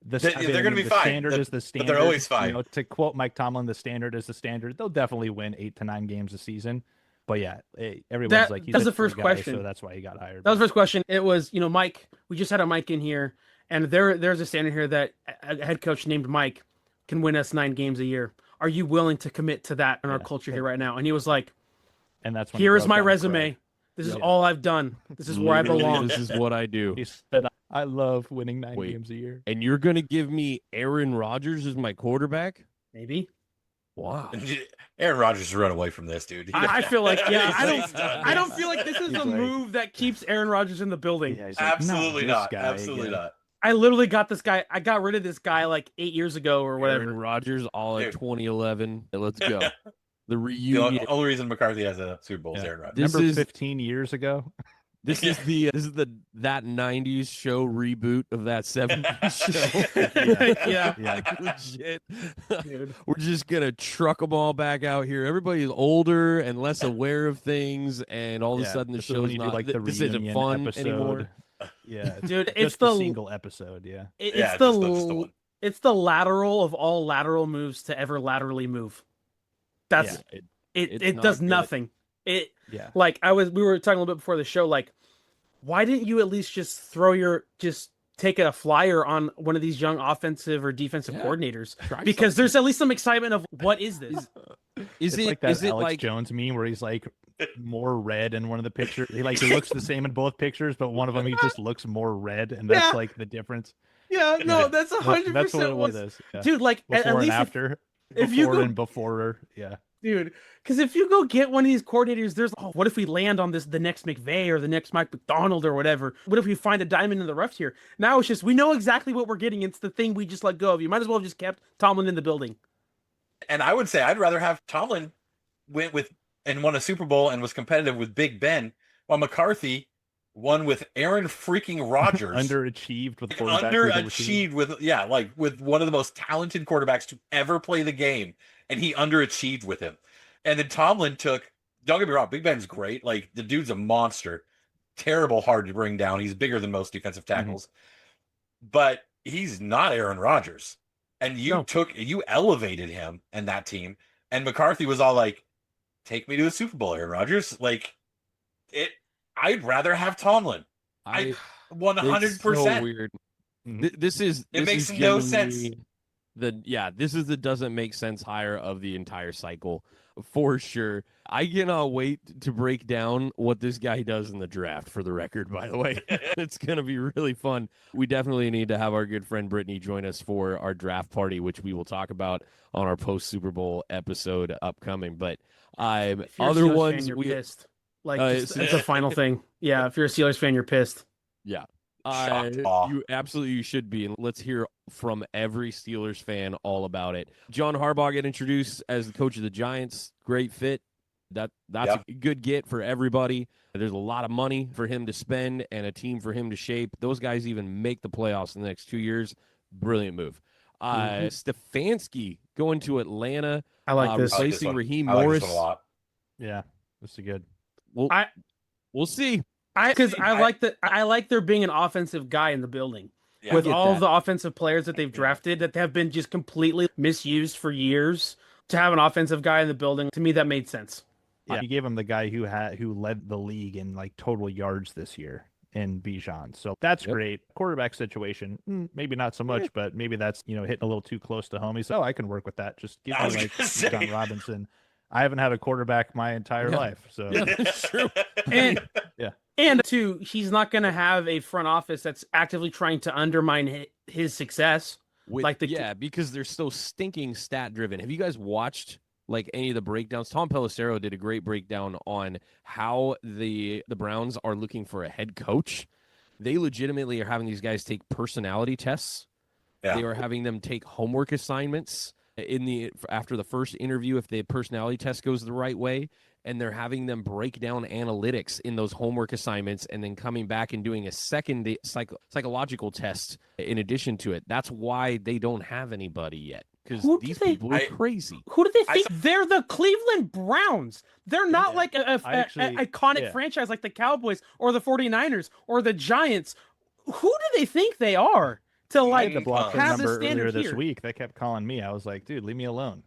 They're going to be fine. Standard is the standard. But they're always fine. To quote Mike Tomlin, the standard is the standard. They'll definitely win 8 to 9 games a season. But yeah, everyone's like, he's that was a the first guy, question. so that's why he got hired. That was the first question. It was, Mike. We just had a Mike in here, and there's a standard here that a head coach named Mike can win us 9 games a year. Are you willing to commit to that in our culture here right now? And he was like, and that's when here is my resume. This is all I've done. This is where I belong. This is what I do. He said, I love winning 9 games a year. And you're going to give me Aaron Rodgers as my quarterback? Maybe. Wow. Aaron Rodgers run away from this, dude. I feel like, I don't feel like this is a move that keeps Aaron Rodgers in the building. Yeah, Absolutely not. Absolutely not. I literally got this guy. I got rid of this guy like 8 years ago or whatever. Aaron Rodgers, all in 2011. Let's go. The reunion. The only reason McCarthy has a Super Bowl is Aaron Rodgers. Remember 15 years ago? This is that 90s show reboot of that 70s show. Yeah. Like, legit. We're just gonna truck them all back out here. Everybody's older and less aware of things, and all of a sudden the show's not like the this isn't fun episode. anymore. Yeah, dude, it's it's the the single episode. Yeah, it's the lateral of all lateral moves to ever laterally move. That's it does nothing. Like we were talking a little bit before the show, like, why didn't you at least just take a flyer on one of these young offensive or defensive coordinators? Because there's at least some excitement of what is this? Is it like that Alex Jones meme where he's like more red in one of the pictures? He looks the same in both pictures, but one of them he just looks more red, and that's like the difference. Yeah, no, that's 100%. That's what it is, dude. Like before at least and after, if you go, and before, dude. Because if you go get one of these coordinators, there's what if we land on the next McVay or the next Mike McDonald or whatever? What if we find a diamond in the rough here? Now it's just we know exactly what we're getting. It's the thing we just let go of. You might as well have just kept Tomlin in the building. And I would say I'd rather have Tomlin went with and won a Super Bowl and was competitive with Big Ben, while McCarthy won with Aaron freaking Rodgers. Underachieved with with one of the most talented quarterbacks to ever play the game, and he underachieved with him. And then Tomlin don't get me wrong, Big Ben's great. Like, the dude's a monster. Terrible, hard to bring down. He's bigger than most defensive tackles. But he's not Aaron Rodgers. And you elevated him and that team. And McCarthy was all like, take me to the Super Bowl, Aaron Rodgers. Like, I'd rather have Tomlin. 100%. So weird. This makes no sense. This is the doesn't make sense hire of the entire cycle for sure. I cannot wait to break down what this guy does in the draft, for the record, by the way. It's going to be really fun. We definitely need to have our good friend Brittany join us for our draft party, which we will talk about on our post-Super Bowl episode upcoming. But other ones, you're pissed. Like, it's a final thing. Yeah, if you're a Steelers fan, you're pissed. Yeah. You should be. And let's hear from every Steelers fan all about it. John Harbaugh get introduced as the coach of the Giants. Great fit. That's a good get for everybody. There's a lot of money for him to spend and a team for him to shape. Those guys even make the playoffs in the next 2 years. Brilliant move. Stefanski going to Atlanta. I like this. Replacing Raheem I like Morris. this one a lot. Yeah, this is good. We'll see. Because I like there being an offensive guy in the building. Yeah. With all the offensive players that they've drafted that have been just completely misused for years, to have an offensive guy in the building, to me that made sense. Yeah, you gave him the guy who led the league in like total yards this year in Bijan. So that's great. Quarterback situation, maybe not so much, but maybe that's, hitting a little too close to home. He said, I can work with that. Just give me like Bijan Robinson. I haven't had a quarterback my entire life. So that's true. And two, he's not going to have a front office that's actively trying to undermine his success. Because they're so stinking stat driven. Have you guys watched like any of the breakdowns? Tom Pelissero did a great breakdown on how the Browns are looking for a head coach. They legitimately are having these guys take personality tests. Yeah. They are having them take homework assignments after the first interview if the personality test goes the right way, and they're having them break down analytics in those homework assignments and then coming back and doing a second psychological test in addition to it. That's why they don't have anybody yet, because these people are crazy. Who do they think? They're the Cleveland Browns. They're not like an iconic franchise like the Cowboys or the 49ers or the Giants. Who do they think they are? To like the block have number the earlier standard this week, they kept calling me. I was like, dude, leave me alone.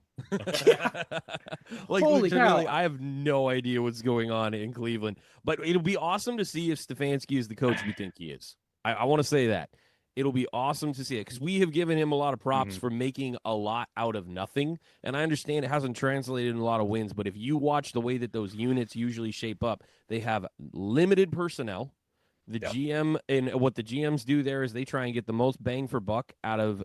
Holy cow. I have no idea what's going on in Cleveland, but it'll be awesome to see if Stefanski is the coach we think he is. I want to say that it'll be awesome to see it, because we have given him a lot of props for making a lot out of nothing, and I understand it hasn't translated in a lot of wins, but if you watch the way that those units usually shape up, they have limited personnel. The GM, and what the GMs do there is they try and get the most bang for buck out of,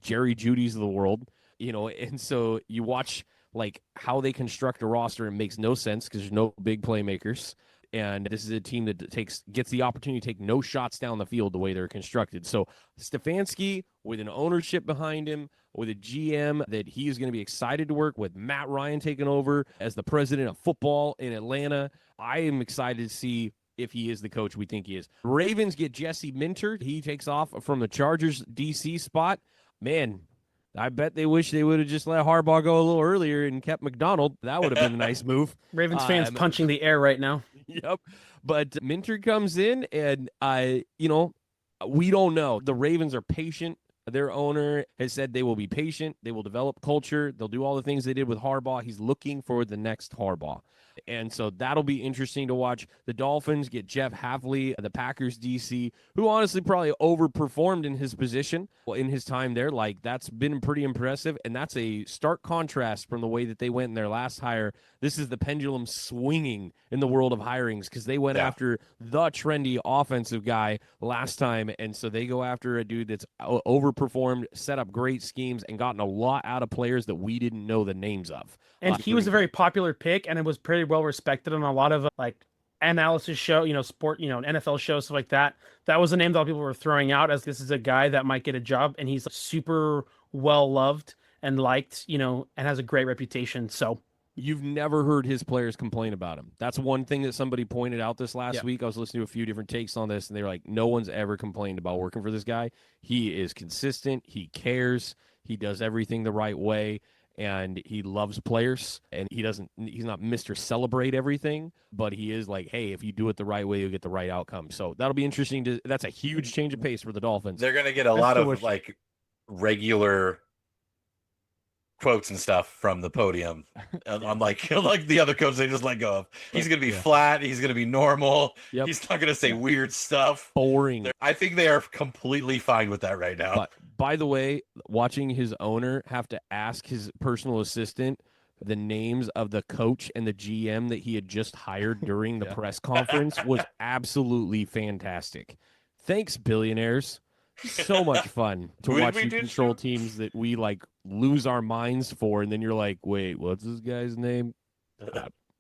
Jerry Judy's of the world, and so you watch like how they construct a roster, and it makes no sense because there's no big playmakers. And this is a team that gets the opportunity to take no shots down the field the way they're constructed. So Stefanski, with an ownership behind him, with a GM that he is going to be excited to work with, Matt Ryan taking over as the president of football in Atlanta, I am excited to see if he is the coach we think he is. Ravens get Jesse Minter. He takes off from the Chargers DC spot. Man, I bet they wish they would have just let Harbaugh go a little earlier and kept McDonald. That would have been a nice move. Ravens fans punching the air right now. Yep. But Minter comes in, and we don't know. The Ravens are patient. Their owner has said they will be patient. They will develop culture. They'll do all the things they did with Harbaugh. He's looking for the next Harbaugh. And so that'll be interesting to watch. The Dolphins get Jeff Hafley, the Packers DC, who honestly probably overperformed in his position in his time there. Like, that's been pretty impressive. And that's a stark contrast from the way that they went in their last hire. This is the pendulum swinging in the world of hirings, because they went after the trendy offensive guy last time. And so they go after a dude that's overperformed, set up great schemes, and gotten a lot out of players that we didn't know the names of. And he was a very popular pick, and it was pretty well respected on a lot of like analysis show, sport, NFL shows, stuff like that. That was a name that a lot of people were throwing out as this is a guy that might get a job, and he's super well loved and liked, and has a great reputation. So you've never heard his players complain about him. That's one thing that somebody pointed out this last week. I was listening to a few different takes on this, and they were like, no one's ever complained about working for this guy. He is consistent. He cares. He does everything the right way. And he loves players, and he's not Mr. Celebrate everything, but he is like, hey, if you do it the right way, you'll get the right outcome. So that'll be interesting. That's a huge change of pace for the Dolphins. They're going to get a lot of like regular quotes and stuff from the podium. Unlike the other coach they just let go of. He's going to be flat. He's going to be normal. Yep. He's not going to say weird stuff. Boring. I think they are completely fine with that right now. But by the way, watching his owner have to ask his personal assistant the names of the coach and the GM that he had just hired during the press conference was absolutely fantastic. Thanks, billionaires. So much fun to watch you control teams that we like lose our minds for, and then you're like, wait, what's this guy's name?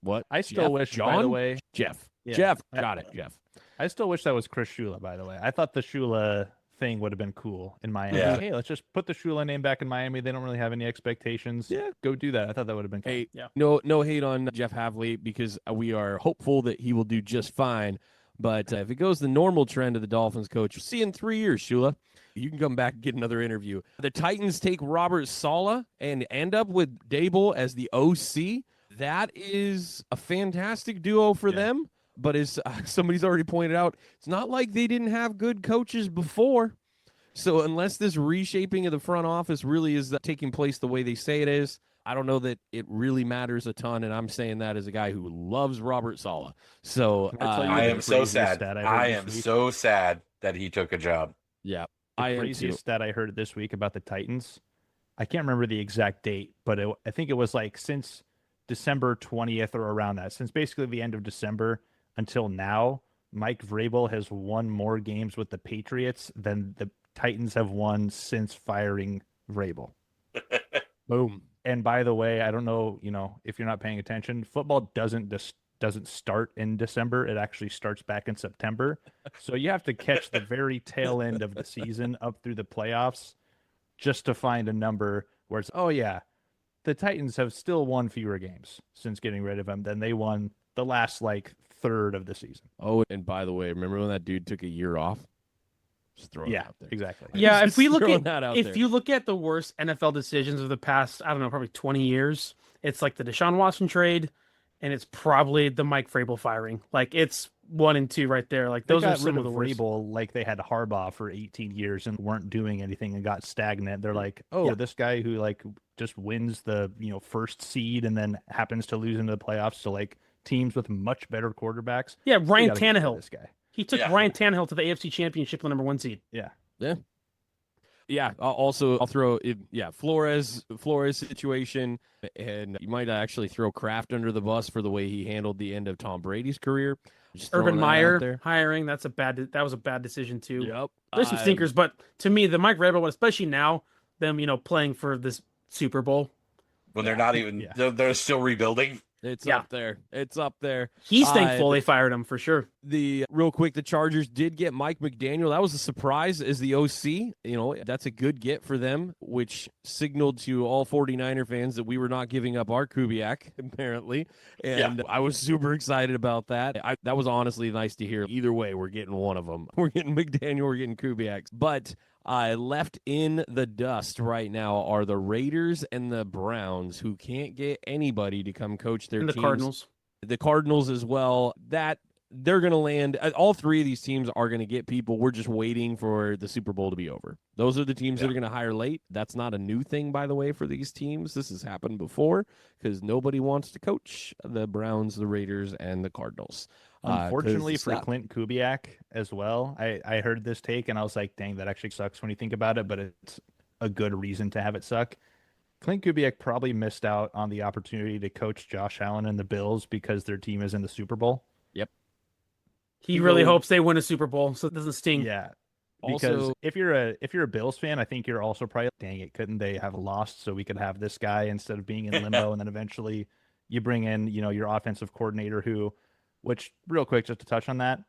What? I still wish, John? by the way, Jeff. Yeah. Jeff. Got it, Jeff. I still wish that was Chris Shula, by the way. I thought the Shula thing would have been cool in Miami. Yeah. Hey, let's just put the Shula name back in Miami. They don't really have any expectations. Yeah, go do that. I thought that would have been cool. Hey, no hate on Jeff Havley, because we are hopeful that he will do just fine. But if it goes the normal trend of the Dolphins coach, we'll see in 3 years, Shula. You can come back and get another interview. The Titans take Robert Saleh and end up with Dable as the OC. That is a fantastic duo for them. But as somebody's already pointed out, it's not like they didn't have good coaches before. So unless this reshaping of the front office really is taking place the way they say it is, I don't know that it really matters a ton. And I'm saying that as a guy who loves Robert Saleh. So I am so sad. I am so sad that he took a job. Yeah. The craziest stat I heard this week about the Titans, I can't remember the exact date, but I think it was like since December 20th or around that, since basically the end of December until now, Mike Vrabel has won more games with the Patriots than the Titans have won since firing Vrabel. Boom. And by the way, I don't know, if you're not paying attention, football doesn't start in December. It actually starts back in September. So you have to catch the very tail end of the season up through the playoffs just to find a number where it's, oh yeah, the Titans have still won fewer games since getting rid of him than they won the last third of the season. Oh, and by the way, remember when that dude took a year off? Just throw it out there. Exactly. Yeah, if we look at you look at the worst NFL decisions of the past, I don't know, probably 20 years, it's like the Deshaun Watson trade, and it's probably the Mike Vrabel firing. Like it's 1 and 2 right there. Like those are some of the worst. Vrabel, like they had Harbaugh for 18 years and weren't doing anything and got stagnant. They're like, this guy who just wins the first seed and then happens to lose into the playoffs to teams with much better quarterbacks. Yeah, Ryan Tannehill. This guy. He took Ryan Tannehill to the AFC Championship, the number 1 seed. Yeah. Also, I'll throw Flores situation, and you might actually throw Kraft under the bus for the way he handled the end of Tom Brady's career. Urban Meyer hiring, that was a bad decision too. Yep. There's some stinkers, but to me, the Mike Vrabel one, especially now, them playing for this Super Bowl when they're not even they're still rebuilding. It's up there. It's up there. He's thankful they fired him for sure. Real quick, the Chargers did get Mike McDaniel. That was a surprise as the OC. That's a good get for them, which signaled to all 49er fans that we were not giving up our Kubiak, apparently. And I was super excited about that. That was honestly nice to hear. Either way, we're getting one of them. We're getting McDaniel, we're getting Kubiak. But left in the dust right now are the Raiders and the Browns, who can't get anybody to come coach their teams. Cardinals. The Cardinals as well. That they're going to land. All 3 of these teams are going to get people. We're just waiting for the Super Bowl to be over. Those are the teams that are going to hire late. That's not a new thing, by the way, for these teams. This has happened before because nobody wants to coach the Browns, the Raiders, and the Cardinals. Unfortunately for Clint Kubiak as well, I heard this take and I was like, dang, that actually sucks when you think about it, but it's a good reason to have it suck. Clint Kubiak probably missed out on the opportunity to coach Josh Allen and the Bills because their team is in the Super Bowl. Yep. He really hopes they win a Super Bowl so it doesn't sting. Yeah. Because if you're a Bills fan, I think you're also probably, dang it, couldn't they have lost so we could have this guy instead of being in limbo? And then eventually you bring in, your offensive coordinator which real quick, just to touch on that,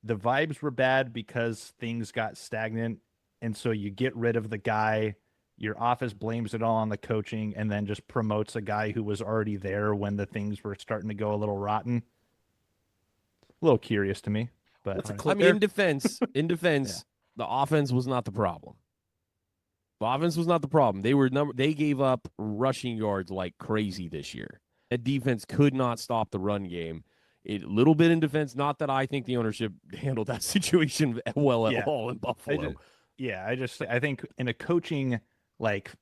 the vibes were bad because things got stagnant. And so you get rid of the guy, your office blames it all on the coaching and then just promotes a guy who was already there when the things were starting to go a little rotten. A little curious to me, but in defense, the offense was not the problem. The offense was not the problem. They gave up rushing yards like crazy this year. That defense could not stop the run game. A little bit in defense. Not that I think the ownership handled that situation well at all in Buffalo. I think in a coaching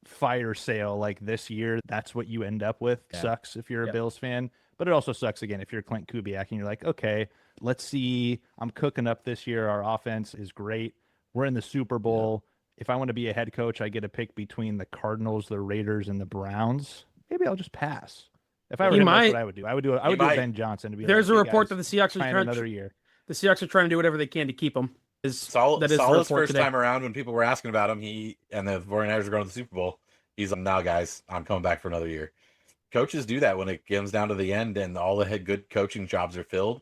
fire sale like this year, that's what you end up with. Sucks if you're a Bills fan, but it also sucks again if you're Clint Kubiak and you're like, okay, let's see. I'm cooking up this year. Our offense is great. We're in the Super Bowl. If I want to be a head coach, I get a pick between the Cardinals, the Raiders, and the Browns. Maybe I'll just pass. If I were him, that's what I would do. I would do Ben Johnson. To be There's a report that the Seahawks are another year. The Seahawks are trying to do whatever they can to keep him. Solid's first time around when people were asking about him. He and the 49ers are going to the Super Bowl. He's like, "Now, guys, I'm coming back for another year." Coaches do that when it comes down to the end and all the head good coaching jobs are filled.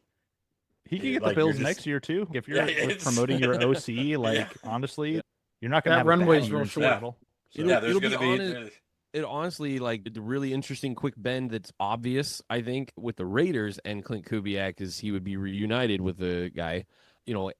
He could get the Bills next year too if you're promoting your OC. Honestly, you're not going to have runway is real short. There's going to be it honestly, like, the really interesting quick bend that's obvious, I think, with the Raiders and Clint Kubiak is he would be reunited with the guy.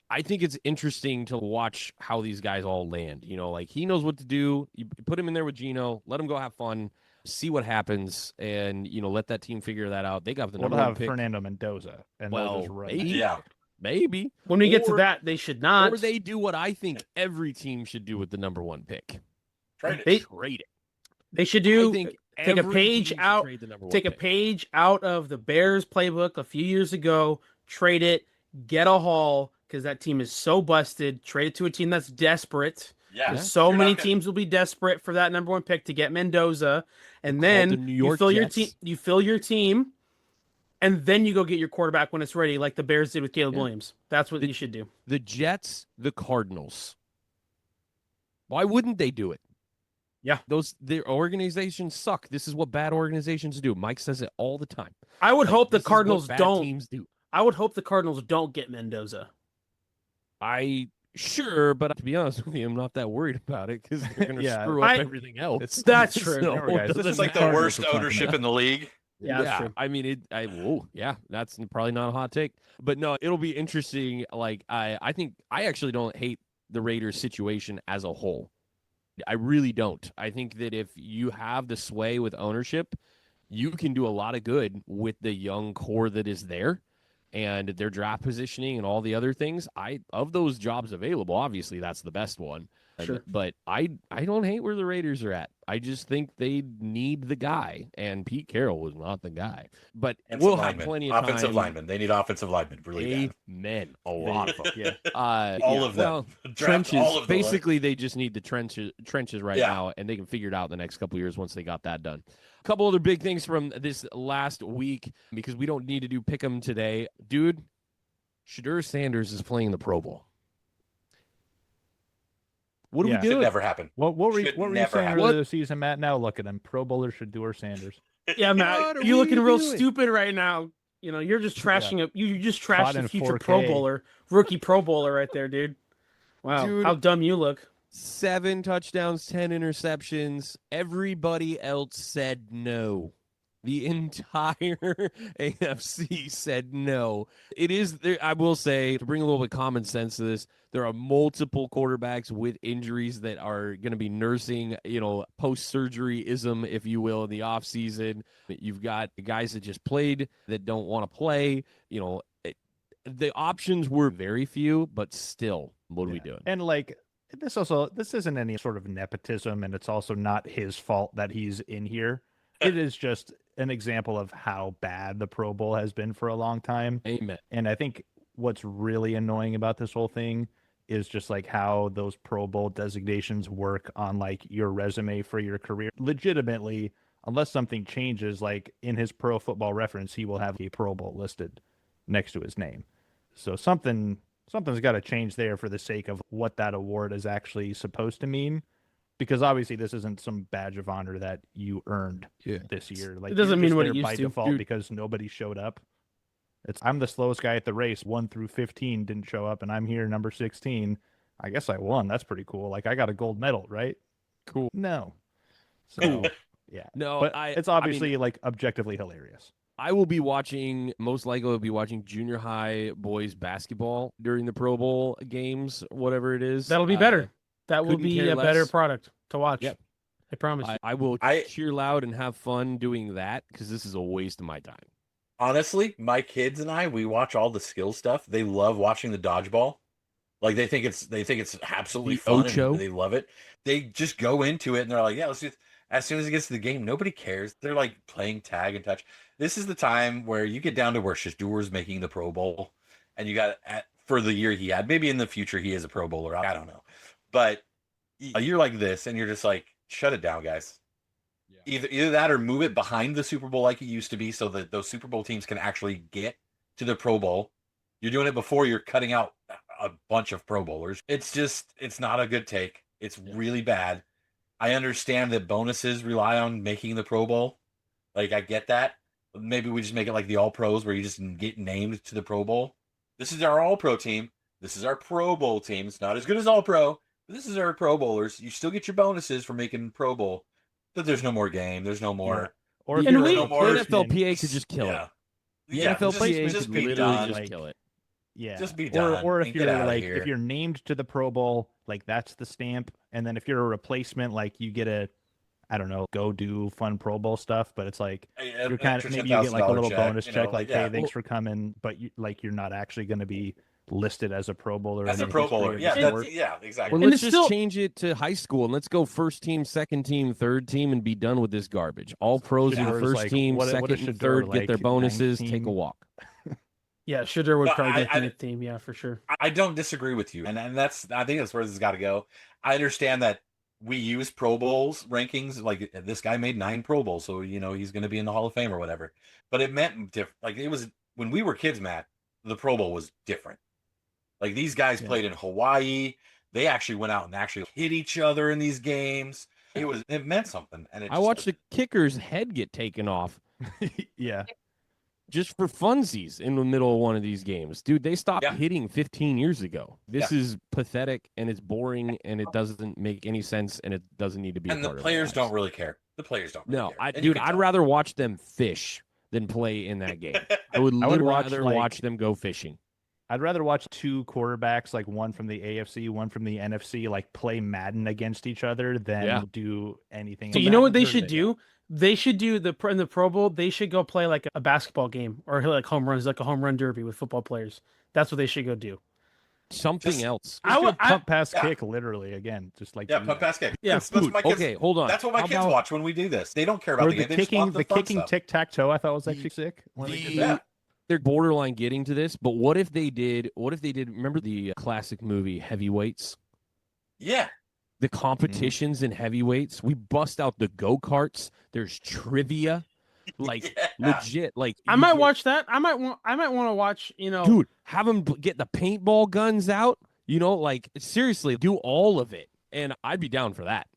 I think it's interesting to watch how these guys all land. Like, he knows what to do. You put him in there with Gino, let him go have fun, see what happens, and, let that team figure that out. They got the We'll number one have pick. Fernando Mendoza, and they'll just run. Maybe. Yeah. Maybe. When we get to Or- that, they should not. Or they do what I think every team should do with the number one pick. Trade They- it. Trade it. They should I think take a every page team should out. trade the number one Take a pick. page out of the Bears playbook a few years ago, trade it, get a haul, because that team is so busted. Trade it to a team that's desperate. Yeah. So You're many not gonna- teams will be desperate for that number one pick to get Mendoza, and Call then the New you York fill Jets. you fill your team, and then you go get your quarterback when it's ready, like the Bears did with Caleb Yeah. Williams. That's what you should do. The Jets, the Cardinals. Why wouldn't they do it? Yeah. Their organizations suck. This is what bad organizations do. Mike says it all the time. I would Like, hope the this is what Cardinals bad don't. teams do. I would hope the Cardinals don't get Mendoza. Sure, but to be honest with you, I'm not that worried about it because they're going to Yeah, screw up I- everything else. It's That's true. So, Remember, guys, it this doesn't is It's like the matter. worst we're talking ownership about. in the league. Yeah, that's true. I mean, that's probably not a hot take, but no, it'll be interesting. Like, I think I actually don't hate the Raiders situation as a whole. I really don't. I think that if you have the sway with ownership, you can do a lot of good with the young core that is there and their draft positioning and all the other things. Of those jobs available, obviously that's the best one. Sure. But I don't hate where the Raiders are at. I just think they need the guy, and Pete Carroll was not the guy. But And we'll some have linemen. plenty of Offensive time. linemen. They need offensive linemen really bad. Amen. A lot of them. Yeah. All of them. Well, Draft trenches. all of the Basically, they just need the trenches right Yeah. now, and they can figure it out in the next couple of years once they got that done. A couple other big things from this last week, because we don't need to do pick 'em today. Dude, Shedeur Sanders is playing the Pro Bowl. What are Yeah. we Should doing? never happen. What were Should you never saying happen. earlier this season, Matt? Now look at him. Pro Bowler Shedeur Sanders. Yeah, What Matt, are you're we looking real doing? stupid right now. You're just trashing you just Caught trashed the in future 4K. Pro Bowler, rookie Pro Bowler right there, dude. Wow, Dude. how dumb you look. 7 touchdowns, 10 interceptions. Everybody else said no. The entire AFC said no. It is there. I will say, to bring a little bit of common sense to this, there are multiple quarterbacks with injuries that are going to be nursing, post-surgeryism, if you will, in the offseason. You've got guys that just played that don't want to play. The options were very few, but still, what are we doing? And like this isn't any sort of nepotism, and it's also not his fault that he's in here. It is just an example of how bad the Pro Bowl has been for a long time. Amen. And I think what's really annoying about this whole thing is just like how those Pro Bowl designations work on like your resume for your career. Legitimately, unless something changes, like in his Pro Football Reference, he will have a Pro Bowl listed next to his name. So something's got to change there for the sake of what that award is actually supposed to mean. Because obviously this isn't some badge of honor that you earned this year. Like, It doesn't you're mean just what there it used by to. default Dude. because nobody showed up. I'm the slowest guy at the race. 1 through 15 didn't show up, and I'm here number 16. I guess I won. That's pretty cool. Like, I got a gold medal, right? Cool. No. So Cool. yeah. No, But I it's mean, obviously like objectively hilarious. I will be watching, most likely I'll be watching junior high boys basketball during the Pro Bowl games, whatever it is. That'll be better. That will couldn't be care a better less. product to watch. Yep. I promise you. I will I- cheer loud and have fun doing that because this is a waste of my time. Honestly, my kids and I, we watch all the skill stuff. They love watching the dodgeball. Like they think it's absolutely The fun Ocho? and they love it. They just go into it and they're like, yeah, let's do it. As soon as it gets to the game, nobody cares. They're like playing tag and touch. This is the time where you get down to where Shadour's making the Pro Bowl, and you got for the year he had. Maybe in the future he is a Pro Bowler. I don't know, but a year like this, and you're just like, shut it down, guys. Either that or move it behind the Super Bowl like it used to be, so that those Super Bowl teams can actually get to the Pro Bowl. You're doing it before you're cutting out a bunch of Pro Bowlers. It's not a good take. It's really bad. I understand that bonuses rely on making the Pro Bowl. Like, I get that. Maybe we just make it like the All Pros where you just get named to the Pro Bowl. This is our All Pro team. This is our Pro Bowl team. It's not as good as All Pro, but this is our Pro Bowlers. You still get your bonuses for making Pro Bowl. that there's no more game. There's no more. Or if And you're we- a the replacement, NFLPA could just kill it. Yeah. The Yeah, NFLPA just could be literally done. just like- kill it. yeah, Just be or done or and if get you're outta like here. if you're named to the Pro Bowl, like that's the stamp, and then if you're a replacement, like you get a, I don't know, go do fun Pro Bowl stuff, but it's like you're kind of, maybe you get like a little bonus check, like, hey, thanks for coming, but you're not actually going to be listed as a Pro Bowler as in a the Pro history Bowler. of Yeah, the that's, sport. yeah, exactly. Well, And let's it's just still- change it to high school and let's go first team, second team, third team, and be done with this garbage. All pros in the Shador's first like, team, what second does and Shador third get like, their bonuses, ninth take a team? walk. Yeah, Shador would No, probably I- make I- the team. Yeah, for sure. I don't disagree with you, and I think that's where this has got to go. I understand that we use Pro Bowls rankings, like this guy made 9 Pro Bowls, so he's going to be in the Hall of Fame or whatever. But it meant different. Like it was when we were kids, Matt. The Pro Bowl was different. Like these guys played in Hawaii. They actually went out and actually hit each other in these games. It meant something. And I watched the kicker's head get taken off Yeah, just for funsies in the middle of one of these games. Dude, they stopped Yeah. hitting 15 years ago. This is pathetic and it's boring and it doesn't make any sense and it doesn't need to be and a the part of players our don't lives. really care. The players don't. Really No, care. And you dude, can I'd tell. rather watch them fish than play in that game. I would would watch, rather like- watch them go fishing. I'd rather watch 2 quarterbacks, like one from the AFC, one from the NFC, like play Madden against each other than do anything. So else. you know what they Madden's should are- do? They should do in the Pro Bowl. They should go play like a basketball game or like home runs, like a home run derby with football players. That's what they should go do. Something Just- else. Just do a pump pass yeah. kick, literally again, just like Yeah, do pump that. pass kick. Yeah, that's what my kids. Okay, hold on. That's what my How kids about- watch when we do this. They don't care about Or the the game. They just kicking, want the fun kicking stuff. tic tac toe. I thought was actually sick. When they did Yeah. that. They're borderline getting to this, but what if they did? Remember the classic movie Heavyweights? Yeah. The competitions in heavyweights. We bust out the go-karts. There's trivia. Like Yeah. legit. Like I you might get- watch that. I might want to watch. Dude, have them get the paintball guns out. Like seriously, do all of it, and I'd be down for that.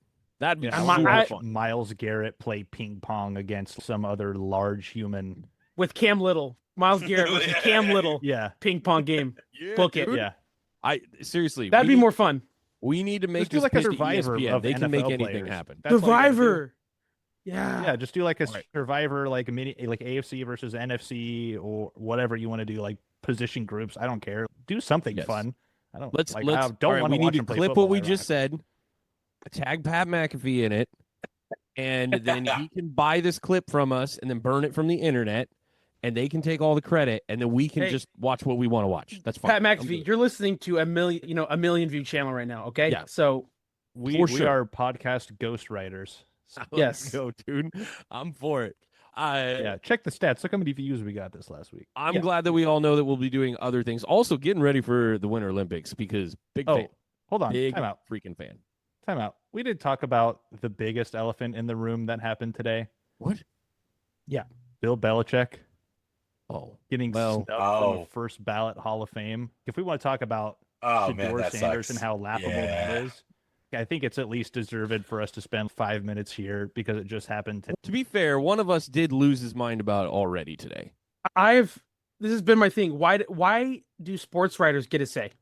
That'd be Yeah, I I might- want super to watch fun. Miles Garrett play ping pong against some other large human. with Cam Little, Miles Garrett versus Cam Little Yeah, ping pong game. Yeah, Book it. dude. yeah. I seriously, That'd be more fun. We need to make Just do this like a pitch to Survivor ESPN. of They can make NFL anything players. happen. That's all you gotta do. Survivor. Yeah. Yeah, just do like a All right. Survivor, like a mini, like AFC versus NFC or whatever you want to do, like position groups. I don't care. Do something Yes. fun. I don't. Let's I all don't right, want we to need watch to him play clip football, what we just ironically. said. Tag Pat McAfee in it, and then he can buy this clip from us and then burn it from the internet, and they can take all the credit, and then we can Hey. just watch what we want to watch. That's fine. Pat I'm McAfee, good. you're listening to a million view channel right now. Okay. Yeah. So We For we sure. are podcast ghostwriters. Let's Yes. go, dude. I'm for it. Yeah, check the stats. Look how many views we got this last week. I'm Yeah. glad that we all know that we'll be doing other things. Also, getting ready for the Winter Olympics because big Oh, fan, hold on. big Time out. freaking fan. Time out. We did talk about the biggest elephant in the room that happened today. What? Bill Belichick Oh, getting Well- snubbed from Oh. a first ballot Hall of Fame. If we want to talk about Oh man, Shador that Sanders sucks. and how laughable Yeah. that is, I think it's at least deserved for us to spend 5 minutes here because it just happened to. to be fair, one of us did lose his mind about it already today. this has been my thing. Why do sports writers get a say?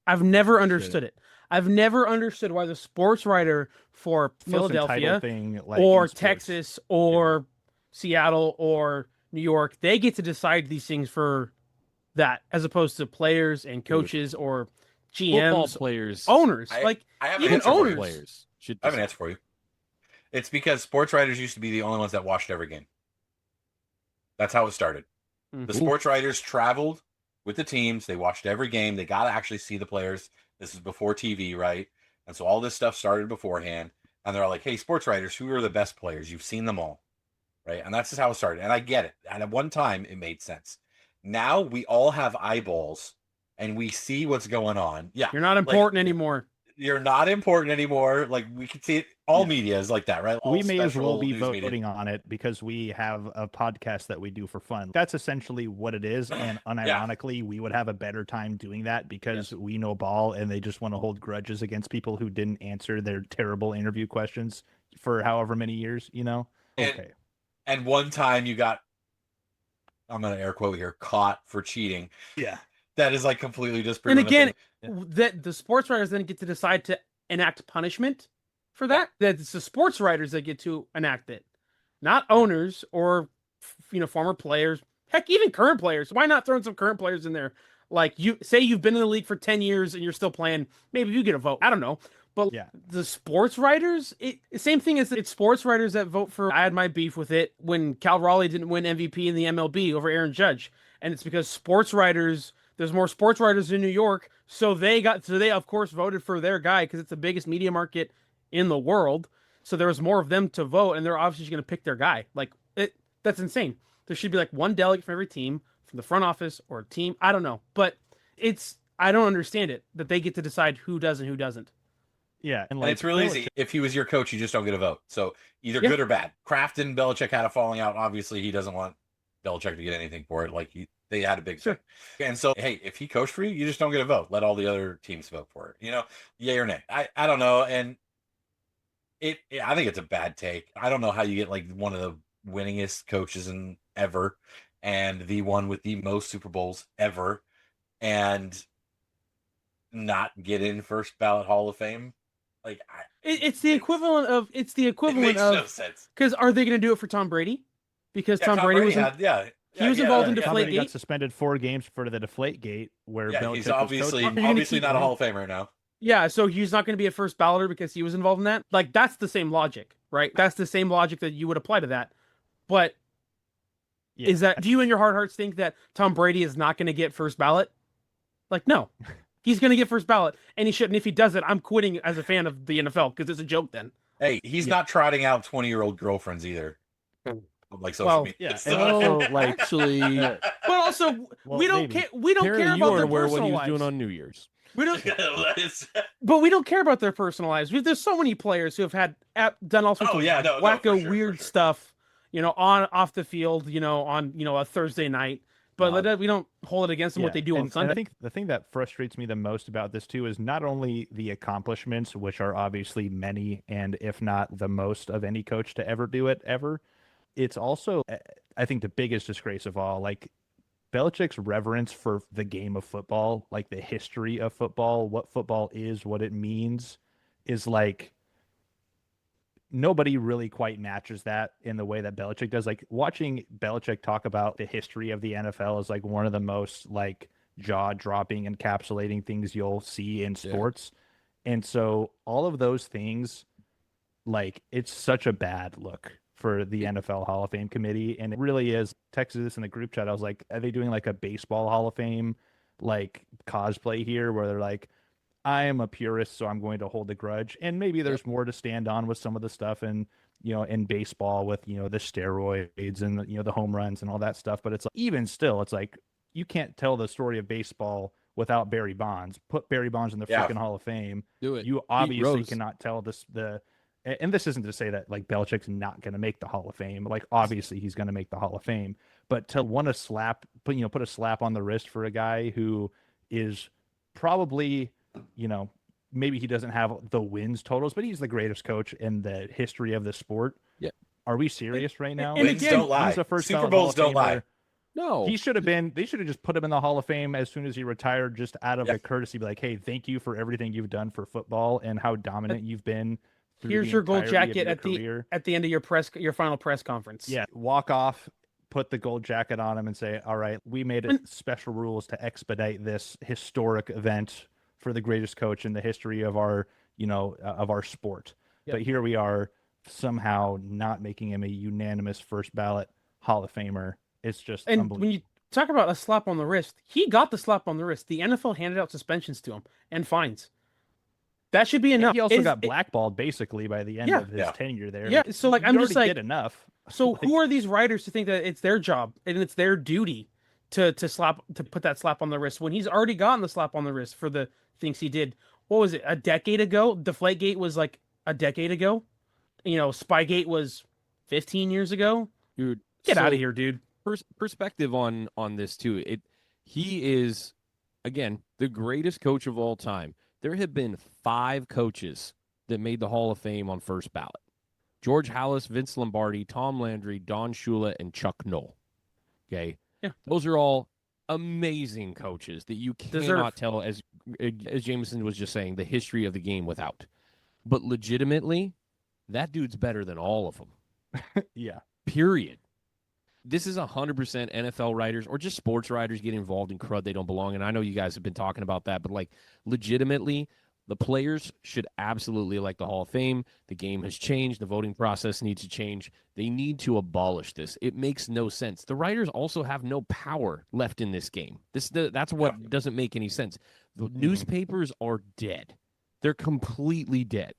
I've never understood it. I've never understood why the sports writer for Most entitled Philadelphia thing, like, or in sports. Texas or Seattle or New York, they get to decide these things for that, as opposed to players and coaches or Football GMs, owners, owners. I Like have an even answer for owners. you. players should. I have an decide. answer for you. It's because sports writers used to be the only ones that watched every game. That's how it started. The Mhm. sports writers traveled with the teams. They watched every game. They got to actually see the players. This is before TV, right? And so all this stuff started beforehand. And they're all like, hey, sports writers, who are the best players? You've seen them all, right? And that's just how it started. And I get it. And at one time, it made sense. Now we all have eyeballs and we see what's going on. Yeah. You're not like, important anymore. You're not important anymore. Like we can see it. All Yeah. media is like that, right? All We may as well special be news media. voting on it because we have a podcast that we do for fun. That's essentially what it is. And unironically, we would have a better time doing that because we know ball and they just want to hold grudges against people who didn't answer their terrible interview questions for however many years, And- Okay. And one time you got, I'm going to air quote here, caught for cheating. Yeah. That is like completely just. And again, Yeah. that the sports writers then get to decide to enact punishment for that. That it's the sports writers that get to enact it, not owners or former players. Heck, even current players. Why not throw in some current players in there? Like you say, you've been in the league for 10 years and you're still playing. Maybe you get a vote. I don't know. But Yeah. the sports writers, same thing as it's sports writers that vote for. I had my beef with it when Cal Raleigh didn't win MVP in the MLB over Aaron Judge, and it's because sports writers. There's more sports writers in New York, so they of course voted for their guy because it's the biggest media market in the world. So there was more of them to vote, and they're obviously going to pick their guy. Like that's insane. There should be like one delegate from every team, from the front office or team. I don't know, but I don't understand it that they get to decide who does and who doesn't. Yeah, and it's really easy. If he was your coach, you just don't get a vote. So either good or bad. Kraft and Belichick had a falling out. Obviously, he doesn't want Belichick to get anything for it. Like they had a big thing. And so, hey, if he coached for you, you just don't get a vote. Let all the other teams vote for it. Yay or nay. I don't know. And I think it's a bad take. I don't know how you get like one of the winningest coaches in ever and the one with the most Super Bowls ever and not get in first ballot Hall of Fame. Like it's the equivalent of it makes no sense. Because are they going to do it for Tom Brady? Because Tom Brady was he was involved in Deflategate. He got suspended 4 games for the Deflategate, where Belichick he's obviously not a Hall of Famer now. Yeah, so he's not going to be a first balloter because he was involved in that. Like that's the same logic, right? That's the same logic that you would apply to that. But do you in your heart of hearts think that Tom Brady is not going to get first ballot? Like no. He's going to get first ballot, and he shouldn't. If he does it, I'm quitting as a fan of the NFL because it's a joke then. Hey, he's not trotting out 20-year-old girlfriends either. Like social media. Yeah, so like actually, but also we don't care. We don't care about their personal lives. What he was doing on New Year's. We don't. But we don't care about their personal lives. There's so many players who have done all sorts of wacko, weird stuff. On off the field. On a Thursday night. But we don't hold it against them what they do on Sunday. And I think the thing that frustrates me the most about this too is not only the accomplishments, which are obviously many, and if not the most of any coach to ever do it ever, it's also, I think, the biggest disgrace of all, like Belichick's reverence for the game of football, like the history of football, what football is, what it means, is like nobody really quite matches that in the way that Belichick does. Like watching Belichick talk about the history of the NFL is like one of the most like jaw-dropping, encapsulating things you'll see in sports. Yeah. And so all of those things, like it's such a bad look for the NFL Hall of Fame committee. And it really is. Texted this in the group chat. I was like, are they doing like a baseball Hall of Fame like cosplay here where they're like, I am a purist, so I'm going to hold a grudge. And maybe there's more to stand on with some of the stuff in baseball with, the steroids and, the home runs and all that stuff. But it's like, even still, it's like, you can't tell the story of baseball without Barry Bonds. Put Barry Bonds in the freaking Hall of Fame. Do it. You obviously cannot tell and this isn't to say that like Belichick's not going to make the Hall of Fame. Like obviously he's going to make the Hall of Fame, but to want to put a slap on the wrist for a guy who is probably, maybe he doesn't have the wins totals, but he's the greatest coach in the history of the sport. Yeah. Are we serious right now? Wins don't lie. Super Bowls don't lie. No. They should have just put him in the Hall of Fame as soon as he retired, just out of a courtesy, be like, hey, thank you for everything you've done for football and how dominant you've been. Here's your gold jacket at the end of your final press conference. Yeah. Walk off, put the gold jacket on him and say, all right, we made special rules to expedite this historic event for the greatest coach in the history of our sport. Yep. But here we are somehow not making him a unanimous first ballot Hall of Famer. It's just unbelievable. When you talk about a slap on the wrist, he got the slap on the wrist. The NFL handed out suspensions to him and fines. That should be enough. He also got blackballed basically by the end of his tenure there. Yeah, so like I'm just like did enough. So who are these writers to think that it's their job and it's their duty to put that slap on the wrist when he's already gotten the slap on the wrist for the things he did? What was it? A decade ago? Deflategate was like a decade ago. Spygate was 15 years ago. Dude, get out of here, dude. Perspective on this too. He is again the greatest coach of all time. There have been 5 coaches that made the Hall of Fame on first ballot. George Halas, Vince Lombardi, Tom Landry, Don Shula, and Chuck Noll. Okay? Yeah. Those are all amazing coaches that you cannot tell, as Jameson was just saying, the history of the game without. But legitimately, that dude's better than all of them. Yeah. Period. This is 100% NFL writers or just sports writers getting involved in crud they don't belong in. I know you guys have been talking about that, but like legitimately, the players should absolutely elect the Hall of Fame. The game has changed. The voting process needs to change. They need to abolish this. It makes no sense. The writers also have no power left in this game. That's what doesn't make any sense. The newspapers are dead. They're completely dead.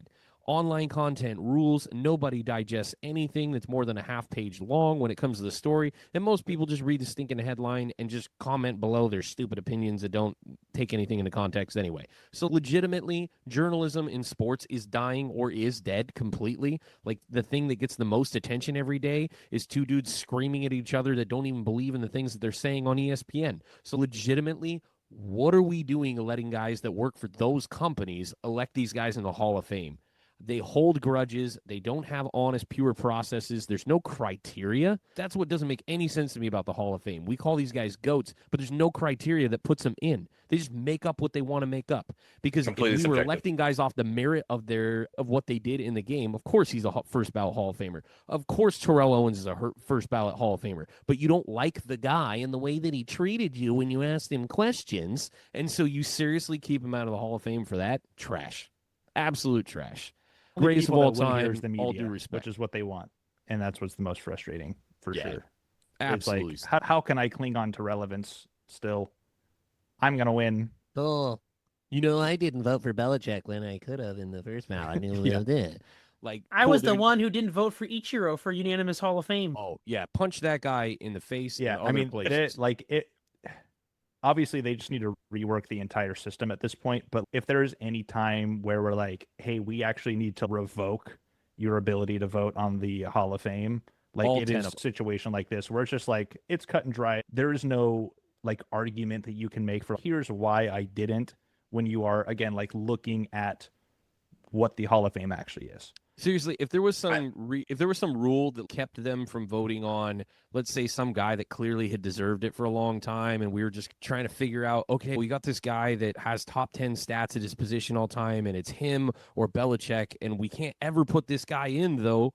Online content rules. Nobody digests anything that's more than a half page long when it comes to the story. And most people just read the stinking headline and just comment below their stupid opinions that don't take anything into context anyway. So legitimately, journalism in sports is dying or is dead completely. Like the thing that gets the most attention every day is two dudes screaming at each other that don't even believe in the things that they're saying on ESPN. So legitimately, what are we doing letting guys that work for those companies elect these guys in the Hall of Fame? They hold grudges. They don't have honest, pure processes. There's no criteria. That's what doesn't make any sense to me about the Hall of Fame. We call these guys GOATs, but there's no criteria that puts them in. They just make up what they want to make up. Because if we were electing guys off the merit of what they did in the game, of course he's a first ballot Hall of Famer. Of course Terrell Owens is a first ballot Hall of Famer. But you don't like the guy and the way that he treated you when you asked him questions, and so you seriously keep him out of the Hall of Fame for that? Trash. Absolute trash. Greatest of all time, the media, all due respect. which is what they want. And that's what's the most frustrating, for sure. Absolutely. It's like, how can I cling on to relevance still? I'm going to win. Oh, I didn't vote for Belichick when I could have in the first ballot. I did. Like, I was the one who didn't vote for Ichiro for unanimous Hall of Fame. Oh, yeah. Punch that guy in the face. Yeah, I mean, obviously, they just need to rework the entire system at this point. But if there's any time where we're like, hey, we actually need to revoke your ability to vote on the Hall of Fame, like it is a situation like this where it's just like, it's cut and dry. There is no like argument that you can make for here's why I didn't, when you are, again, like looking at what the Hall of Fame actually is. Seriously, if there was some rule that kept them from voting on, let's say, some guy that clearly had deserved it for a long time, and we were just trying to figure out, okay, we got this guy that has top 10 stats at his position all time, and it's him or Belichick, and we can't ever put this guy in, though,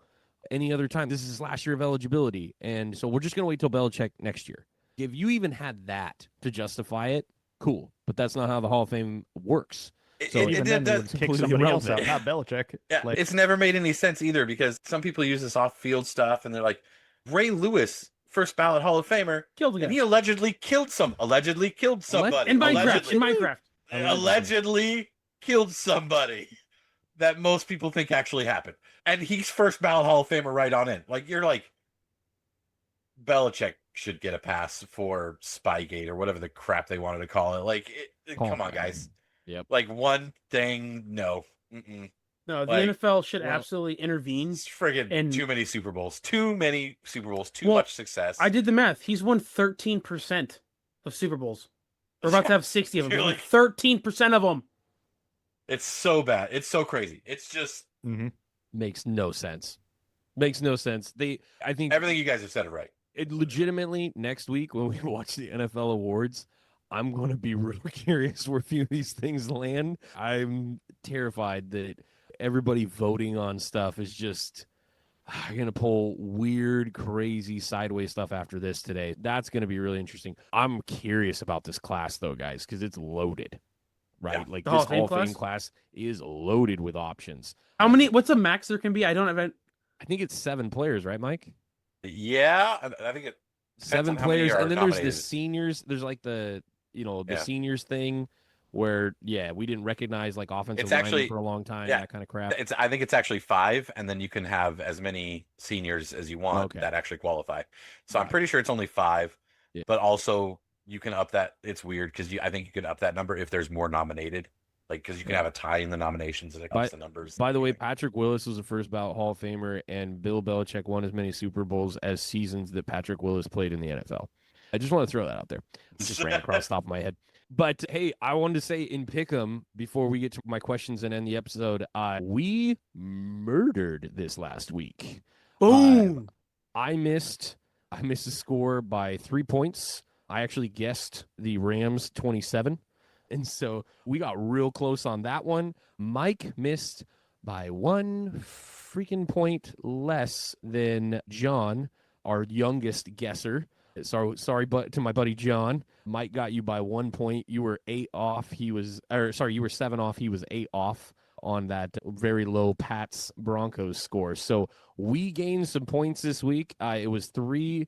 any other time. This is his last year of eligibility, and so we're just going to wait till Belichick next year. If you even had that to justify it, cool, but that's not how the Hall of Fame works. So even then, they would kick somebody else out, not Belichick. Yeah, it's never made any sense either, because some people use this off-field stuff, and they're like, Ray Lewis, first ballot Hall of Famer, and he allegedly killed somebody. In Minecraft. Allegedly killed somebody that most people think actually happened. And he's first ballot Hall of Famer right on in. Like, you're like, Belichick should get a pass for Spygate or whatever the crap they wanted to call it. Like, come on, guys. Yep. Like, one thing, no. No, the NFL should absolutely intervene. It's friggin' too many Super Bowls. Too much success. I did the math. He's won 13% of Super Bowls. We're about to have 60 of them. 13% of them. It's so bad. It's so crazy. It's just makes no sense. Makes no sense. I think everything you guys have said it right. It legitimately, next week when we watch the NFL awards, I'm going to be real curious where a few of these things land. I'm terrified that everybody voting on stuff is just going to pull weird, crazy, sideways stuff after this today. That's going to be really interesting. I'm curious about this class, though, guys, because it's loaded, right? Yeah. Like, this Hall of Fame class is loaded with options. How many? What's a max there can be? I think it's 7 players, right, Mike? Yeah, I think it 7 players, and then there's the seniors. There's like the seniors thing where we didn't recognize like offensive linemen for a long time, that kind of crap. I think it's actually 5, and then you can have as many seniors as you want that actually qualify. So I'm pretty sure it's only 5, but also you can up that. It's weird because I think you can up that number if there's more nominated. Like, because you can have a tie in the nominations and it ups the numbers. By the way, Patrick Willis was a first ballot Hall of Famer, and Bill Belichick won as many Super Bowls as seasons that Patrick Willis played in the NFL. I just want to throw that out there. It just ran across the top of my head. But, hey, I wanted to say in Pick'em, before we get to my questions and end the episode, we murdered this last week. Boom! I missed a score by 3 points. I actually guessed the Rams 27. And so we got real close on that one. Mike missed by 1 freaking point less than John, our youngest guesser. Sorry, but to my buddy John, Mike got you by 1 point. You were 8 off. You were 7 off. He was 8 off on that very low Pats Broncos score. So we gained some points this week. It was 3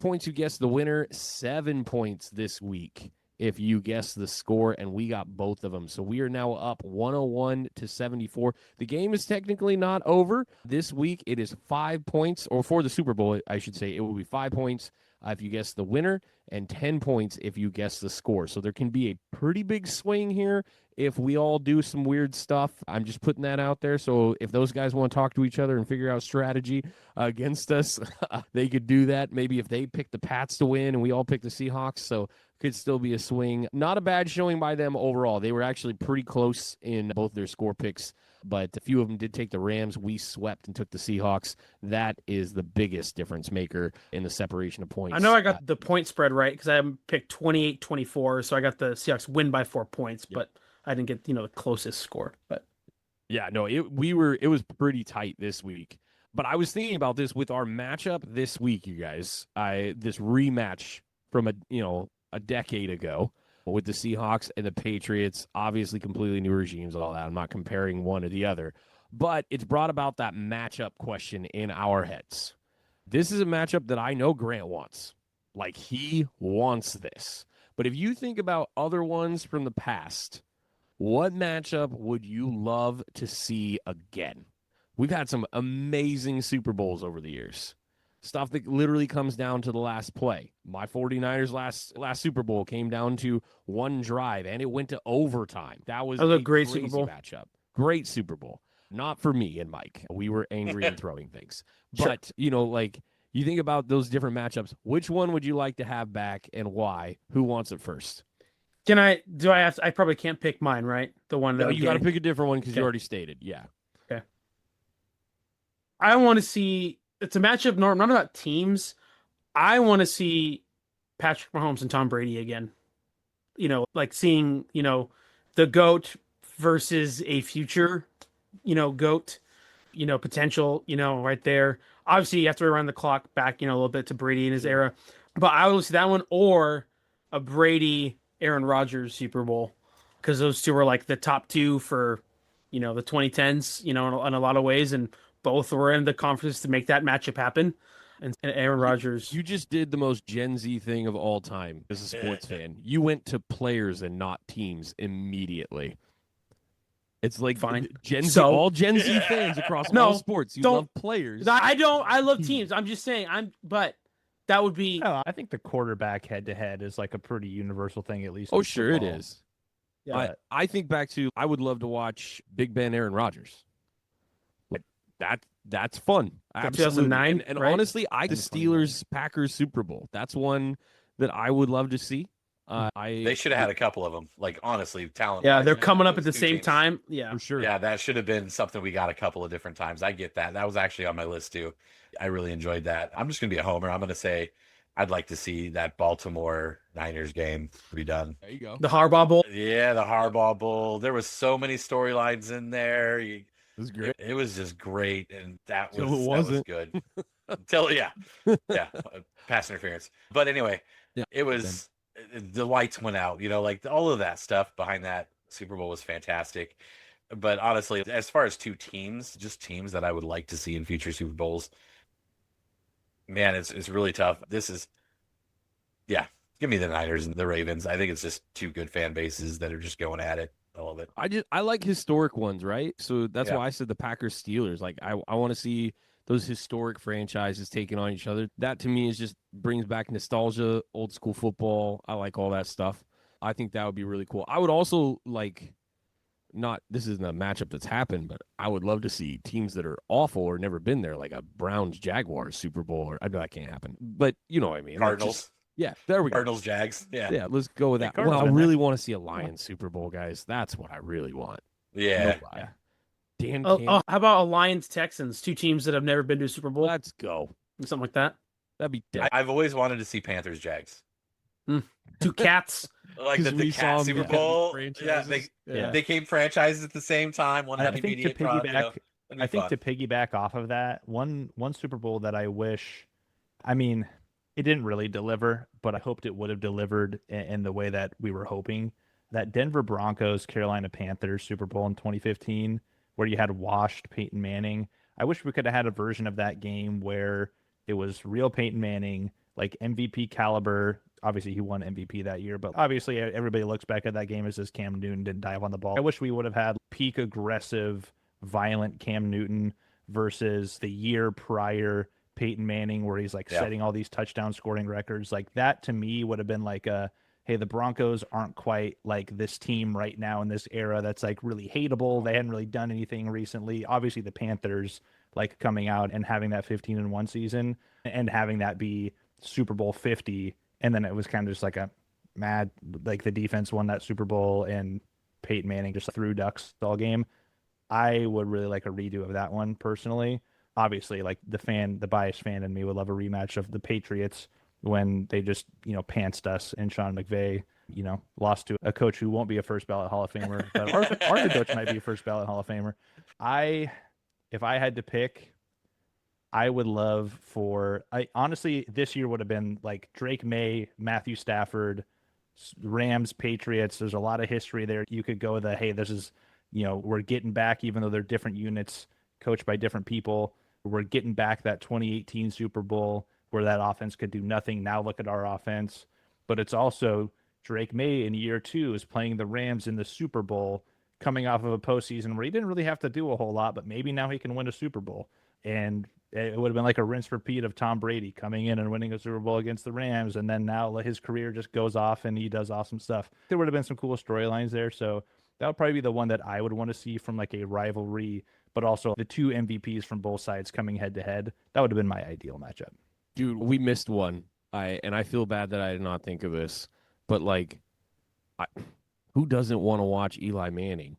points you guessed the winner, 7 points this week if you guessed the score, and we got both of them. So we are now up 101-74. The game is technically not over. This week it is 5 points, or for the Super Bowl, I should say, it will be 5 points if you guess the winner and 10 points if you guess the score. So there can be a pretty big swing here if we all do some weird stuff. I'm just putting that out there. So if those guys want to talk to each other and figure out strategy against us, they could do that. Maybe if they pick the Pats to win and we all pick the Seahawks. So could still be a swing. Not a bad showing by them overall. They were actually pretty close in both their score picks, but a few of them did take the Rams. We swept and took the Seahawks. That is the biggest difference maker in the separation of points. I know I got the point spread right because I picked 28-24, so I got the Seahawks win by 4 points, but I didn't get the closest score. But yeah, no, it was pretty tight this week. But I was thinking about this with our matchup this week, you guys. This rematch from a decade ago with the Seahawks and the Patriots, obviously completely new regimes, all that. I'm not comparing one to the other, but it's brought about that matchup question in our heads. This is a matchup that I know Grant wants. Like, he wants this. But if you think about other ones from the past, what matchup would you love to see again? We've had some amazing Super Bowls over the years. Stuff that literally comes down to the last play. My 49ers last Super Bowl came down to one drive, and it went to overtime. That was a great Super Bowl matchup. Great Super Bowl. Not for me and Mike. We were angry and throwing things. But, you think about those different matchups. Which one would you like to have back and why? Who wants it first? I probably can't pick mine, right? The one that No, you got to pick a different one because you already stated. Yeah. Okay. I want to see. It's a matchup, not about teams. I want to see Patrick Mahomes and Tom Brady again. Like seeing, the GOAT versus a future, GOAT, potential, right there. Obviously, you have to run the clock back, a little bit to Brady in his era. But I would see that one or a Brady Aaron Rodgers Super Bowl, because those two were like the top two for, the 2010s, in a lot of ways. And both were in the conference to make that matchup happen. And Aaron Rodgers. You just did the most Gen Z thing of all time as a sports fan. You went to players and not teams immediately. It's like fine. All Gen Z fans across all sports. You love players. I don't. I love teams. I'm just saying. But that would be. Oh, I think the quarterback head-to-head is like a pretty universal thing, at least. Oh, sure it is. Yeah. I think back to, I would love to watch Big Ben, Aaron Rodgers. Like that's fun. Absolutely. 2009, and right? honestly, the Steelers Packers Super Bowl. That's one that I would love to see. They should have had a couple of them. Like, honestly, talent. Yeah, they're coming up at the same time. Yeah, for sure. Yeah, that should have been something we got a couple of different times. I get that. That was actually on my list too. I really enjoyed that. I'm just gonna be a homer. I'm gonna say I'd like to see that Baltimore Niners game be done. There you go. The Harbaugh Bowl. Yeah, the Harbaugh Bowl. There was so many storylines in there. It was great. It was just great, and that Till it was wasn't. good. Until pass interference. But anyway, it was. The lights went out, like all of that stuff behind that Super Bowl was fantastic. But honestly, as far as just teams that I would like to see in future Super Bowls, man, it's really tough. Give me the Niners and the Ravens. I think it's just two good fan bases that are just going at it. I love it. I like historic ones, right? So that's why I said the Packers Steelers. Like, I want to see those historic franchises taking on each other. That to me brings back nostalgia, old school football. I like all that stuff. I think that would be really cool. I would also this isn't a matchup that's happened, but I would love to see teams that are awful or never been there, like a Browns Jaguars Super Bowl, or I know that can't happen, but you know what I mean. Cardinals. There we go. Cardinals Jags. Yeah, let's go with that. Cardinals Well, I really want to see a Lions Super Bowl, guys. That's what I really want. Yeah. Dan. How about a Lions Texans? Two teams that have never been to a Super Bowl. Let's go. Something like that. That'd be dead. I've always wanted to see Panthers Jags. Two cats. Like 'Cause the we saw Cat 'em Super become Bowl. Yeah, franchises. Yeah. they came franchises at the same time. One had I think to immediate prod, piggyback, that'd be I think fun. to piggyback off of that, one Super Bowl that I wish, I mean, it didn't really deliver, but I hoped it would have delivered in the way that we were hoping. That Denver Broncos Carolina Panthers Super Bowl in 2015, where you had washed Peyton Manning. I wish we could have had a version of that game where it was real Peyton Manning, like MVP caliber. Obviously, he won MVP that year, but obviously, everybody looks back at that game as this Cam Newton didn't dive on the ball. I wish we would have had peak aggressive, violent Cam Newton versus the year prior Peyton Manning, where he's like setting all these touchdown scoring records. Like that to me would have been like a, hey, the Broncos aren't quite like this team right now in this era that's like really hateable. They hadn't really done anything recently. Obviously, the Panthers like coming out and having that 15-1 season and having that be Super Bowl 50. And then it was kind of just like a mad, like the defense won that Super Bowl and Peyton Manning just threw ducks all game. I would really like a redo of that one personally. Obviously, like the biased fan in me would love a rematch of the Patriots when they just, pantsed us and Sean McVay, lost to a coach who won't be a first ballot Hall of Famer, but our head coach might be a first ballot Hall of Famer. If I had to pick, I would love honestly, this year would have been like Drake May, Matthew Stafford, Rams, Patriots. There's a lot of history there. You could go hey, this is, we're getting back, even though they're different units coached by different people. We're getting back that 2018 Super Bowl where that offense could do nothing. Now look at our offense. But it's also Drake May in year 2 is playing the Rams in the Super Bowl, coming off of a postseason where he didn't really have to do a whole lot, but maybe now he can win a Super Bowl. And it would have been like a rinse repeat of Tom Brady coming in and winning a Super Bowl against the Rams, and then now his career just goes off and he does awesome stuff. There would have been some cool storylines there, so that would probably be the one that I would want to see from like a rivalry, but also the two MVPs from both sides coming head to head. That would have been my ideal matchup. Dude, we missed one. I feel bad that I did not think of this, but like, who doesn't want to watch Eli Manning?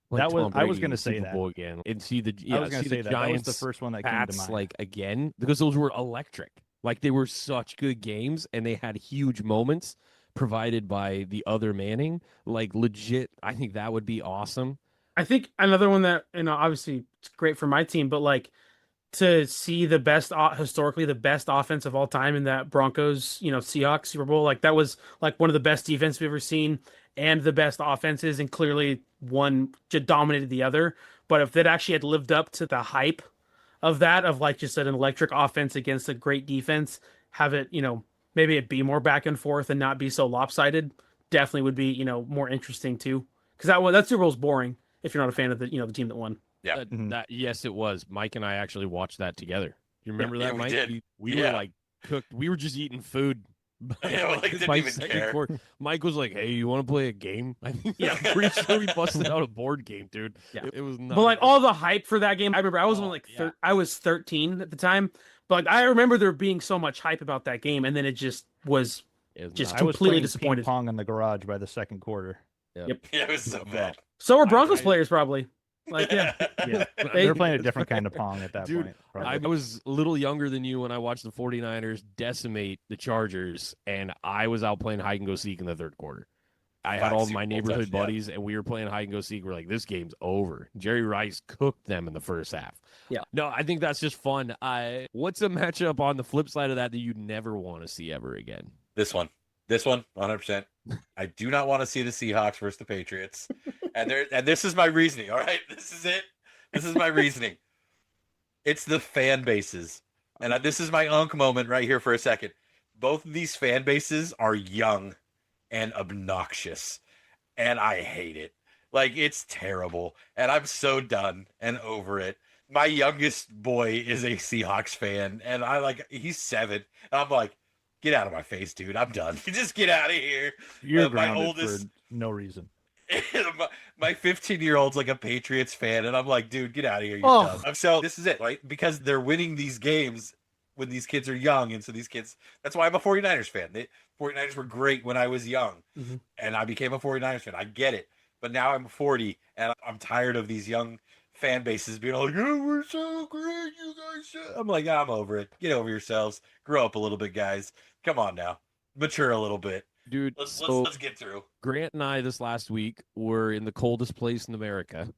Like I was going to say Super Bowl again and see the I was going to say the that. That was Giants the first one that came to Pats mind. like again, because those were electric. Like they were such good games and they had huge moments provided by the other Manning. Like legit, I think that would be awesome. I think another one that, obviously it's great for my team, but like to see the best, historically the best offense of all time in that Broncos, Seahawks Super Bowl, like that was like one of the best defense we've ever seen and the best offenses, and clearly one just dominated the other. But if that actually had lived up to the hype of that, of like just an electric offense against a great defense, have it, maybe it be more back and forth and not be so lopsided, definitely would be, more interesting too. Because that Super Bowl's boring if you're not a fan of the, the team that won. Yeah. Yes, it was. Mike and I actually watched that together. You remember that, we Mike? did. We were like cooked. We were just eating food. Didn't even care. Quarter, Mike was like, "Hey, you want to play a game?" I think, I'm pretty sure we busted out a board game, dude. Yeah, it was nuts. But like all the hype for that game, I remember I was only like I was 13 at the time, but like, I remember there being so much hype about that game, and then it just was completely disappointed. Ping pong in the garage by the second quarter. Yep. Yeah, it was so bad. So were Broncos players probably. Like, yeah. They're playing a different kind of pong at that Dude, point. Probably. I was a little younger than you when I watched the 49ers decimate the Chargers, and I was out playing hide and go seek in the third quarter. I had all my neighborhood buddies, and we were playing hide and go seek. We're like, this game's over. Jerry Rice cooked them in the first half. Yeah. No, I think that's just fun. What's a matchup on the flip side of that you never want to see ever again? This one, 100%. I do not want to see the Seahawks versus the Patriots, and this is my reasoning. All right, this is it. This is my reasoning. It's the fan bases, and this is my unk moment right here for a second. Both of these fan bases are young and obnoxious, and I hate it. Like, it's terrible, and I'm so done and over it. My youngest boy is a Seahawks fan, and he's 7, and I'm like, get out of my face, dude. I'm done. Just get out of here. You're grounded for no reason. My 15-year-old's like a Patriots fan, and I'm like, dude, get out of here. You're done. So this is it, right? Because they're winning these games when these kids are young, and so these kids, that's why I'm a 49ers fan. The 49ers were great when I was young, and I became a 49ers fan. I get it. But now I'm 40, and I'm tired of these young fan bases being like, oh, we're so great, you guys. I'm like, I'm over it. Get over yourselves. Grow up a little bit, guys. Come on now. mature a little bit. Dude, Let's get through. Grant and I this last week were in the coldest place in America.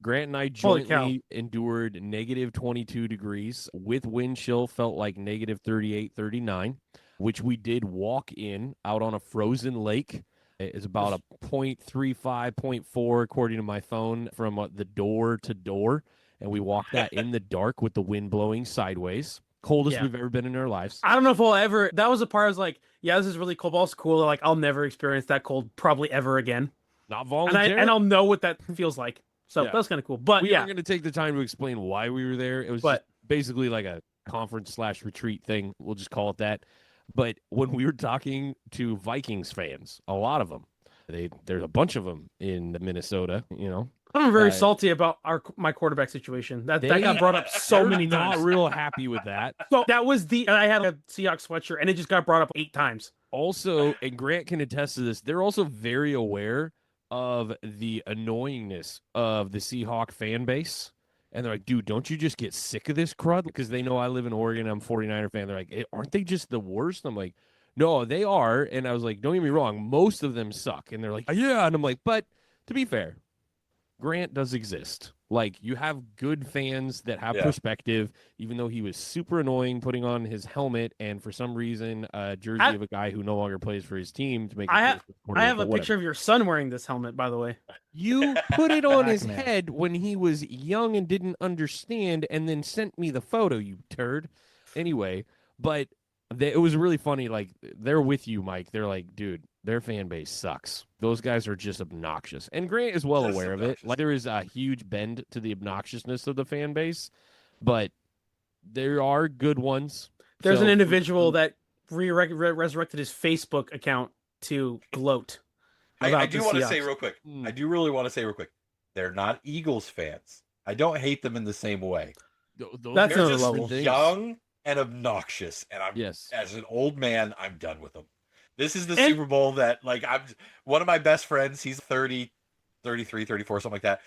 Grant and I Holy cow. jointly endured negative 22 degrees with wind chill felt like negative 38, 39, which we did walk in out on a frozen lake. It's about a 0.35, 0.4 according to my phone from the door to door. And we walked that in the dark with the wind blowing sideways. Coldest Yeah. we've ever been in our lives. I don't know if we'll ever. That was the part I was like, yeah, this is really cold. But also cool. Like, I'll never experience that cold probably ever again. Not voluntary. And I'll know what that feels like. So Yeah. that's kind of cool. But we yeah, aren't going to take the time to explain why we were there. It was just basically like a conference/retreat thing. We'll just call it that. But when we were talking to Vikings fans, a lot of them, there's a bunch of them in Minnesota, you know. I'm very salty about my quarterback situation. That got brought up so many times. Not real happy with that. So that was I had a Seahawks sweatshirt and it just got brought up 8 times. Also, and Grant can attest to this, they're also very aware of the annoyingness of the Seahawk fan base. And they're like, dude, don't you just get sick of this crud? Because they know I live in Oregon. I'm a 49er fan. They're like, aren't they just the worst? I'm like, no, they are. And I was like, don't get me wrong. Most of them suck. And they're like, yeah. And I'm like, but to be fair, Grant does exist. Like, you have good fans that have perspective, even though he was super annoying putting on his helmet and for some reason a jersey of a guy who no longer plays for his team to make I have a picture of your son wearing this helmet, by the way. You put it on his head when he was young and didn't understand and then sent me the photo, you turd. Anyway, but it was really funny. Like, they're with you, Mike. They're like, dude, their fan base sucks. Those guys are just obnoxious. And Grant is well aware of it. Like, there is a huge bend to the obnoxiousness of the fan base, but there are good ones. There's an individual that resurrected his Facebook account to gloat. I do want to say real quick. I do really want to say real quick. They're not Eagles fans. I don't hate them in the same way. That's they're another just level. young and obnoxious. And as an old man, I'm done with them. This is the Super Bowl that, like, one of my best friends, he's 30, 33, 34, something like that.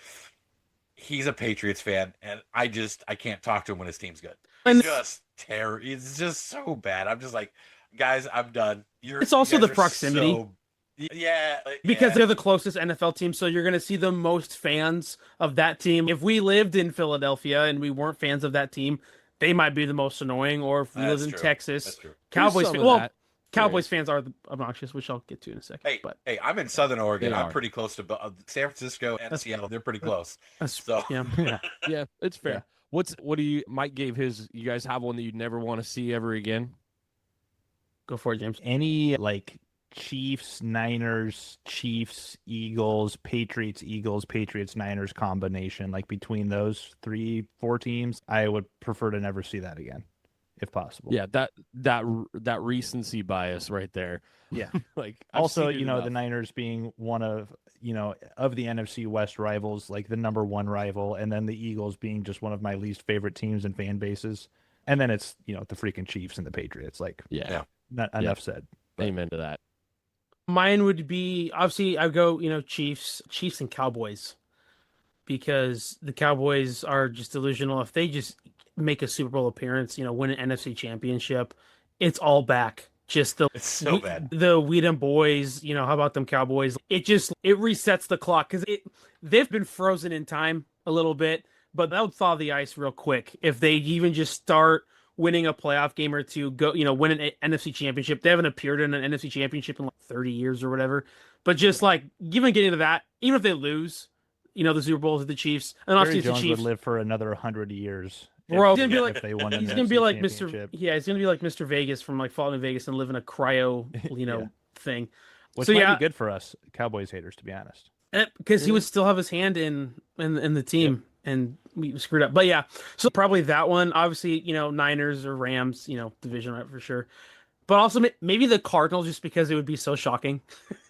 He's a Patriots fan, and I can't talk to him when his team's good. It's just terror. It's just so bad. I'm just like, guys, I'm done. It's also the proximity. Because they're the closest NFL team, so you're going to see the most fans of that team. If we lived in Philadelphia and we weren't fans of that team, they might be the most annoying. Or if we lived in Texas, Cowboys fans are obnoxious, which I'll get to in a second. Hey, I'm in Southern Oregon. I'm pretty close to San Francisco and Seattle. They're pretty close. Yeah, it's fair. Yeah. What do you? Mike gave his. You guys have one that you'd never want to see ever again? Go for it, James. Any Chiefs, Niners, Chiefs, Eagles, Patriots, Niners combination, like between those 3-4 teams, I would prefer to never see that again, if possible. Yeah, that recency bias right there. Yeah. Like, also, the Niners being one of the NFC West rivals, like the number one rival, and then the Eagles being just one of my least favorite teams and fan bases. And then it's, the freaking Chiefs and the Patriots. Like, not enough said. But. Amen to that. Mine would be, obviously, I go, Chiefs and Cowboys, because the Cowboys are just delusional. If they just make a Super Bowl appearance, win an NFC championship, it's all back. Just it's so bad. The Weedham boys, how about them Cowboys? It resets the clock, because they've been frozen in time a little bit, but that would thaw the ice real quick if they even just start winning a playoff game or two, win an NFC championship. They haven't appeared in an NFC championship in 30 years or whatever. But just even getting to that, even if they lose, the Super Bowl to the Chiefs, and obviously the Chiefs would live for another 100 years. Bro, if they won he's gonna be like Mr. Yeah, he's gonna be like Mr. Vegas from Fallout in Vegas and live in a cryo, thing. Which might be good for us Cowboys haters, to be honest. Because he would still have his hand in the team. And we screwed up. But yeah, so probably that one. Obviously, Niners or Rams, division right for sure. But also maybe the Cardinals, just because it would be so shocking.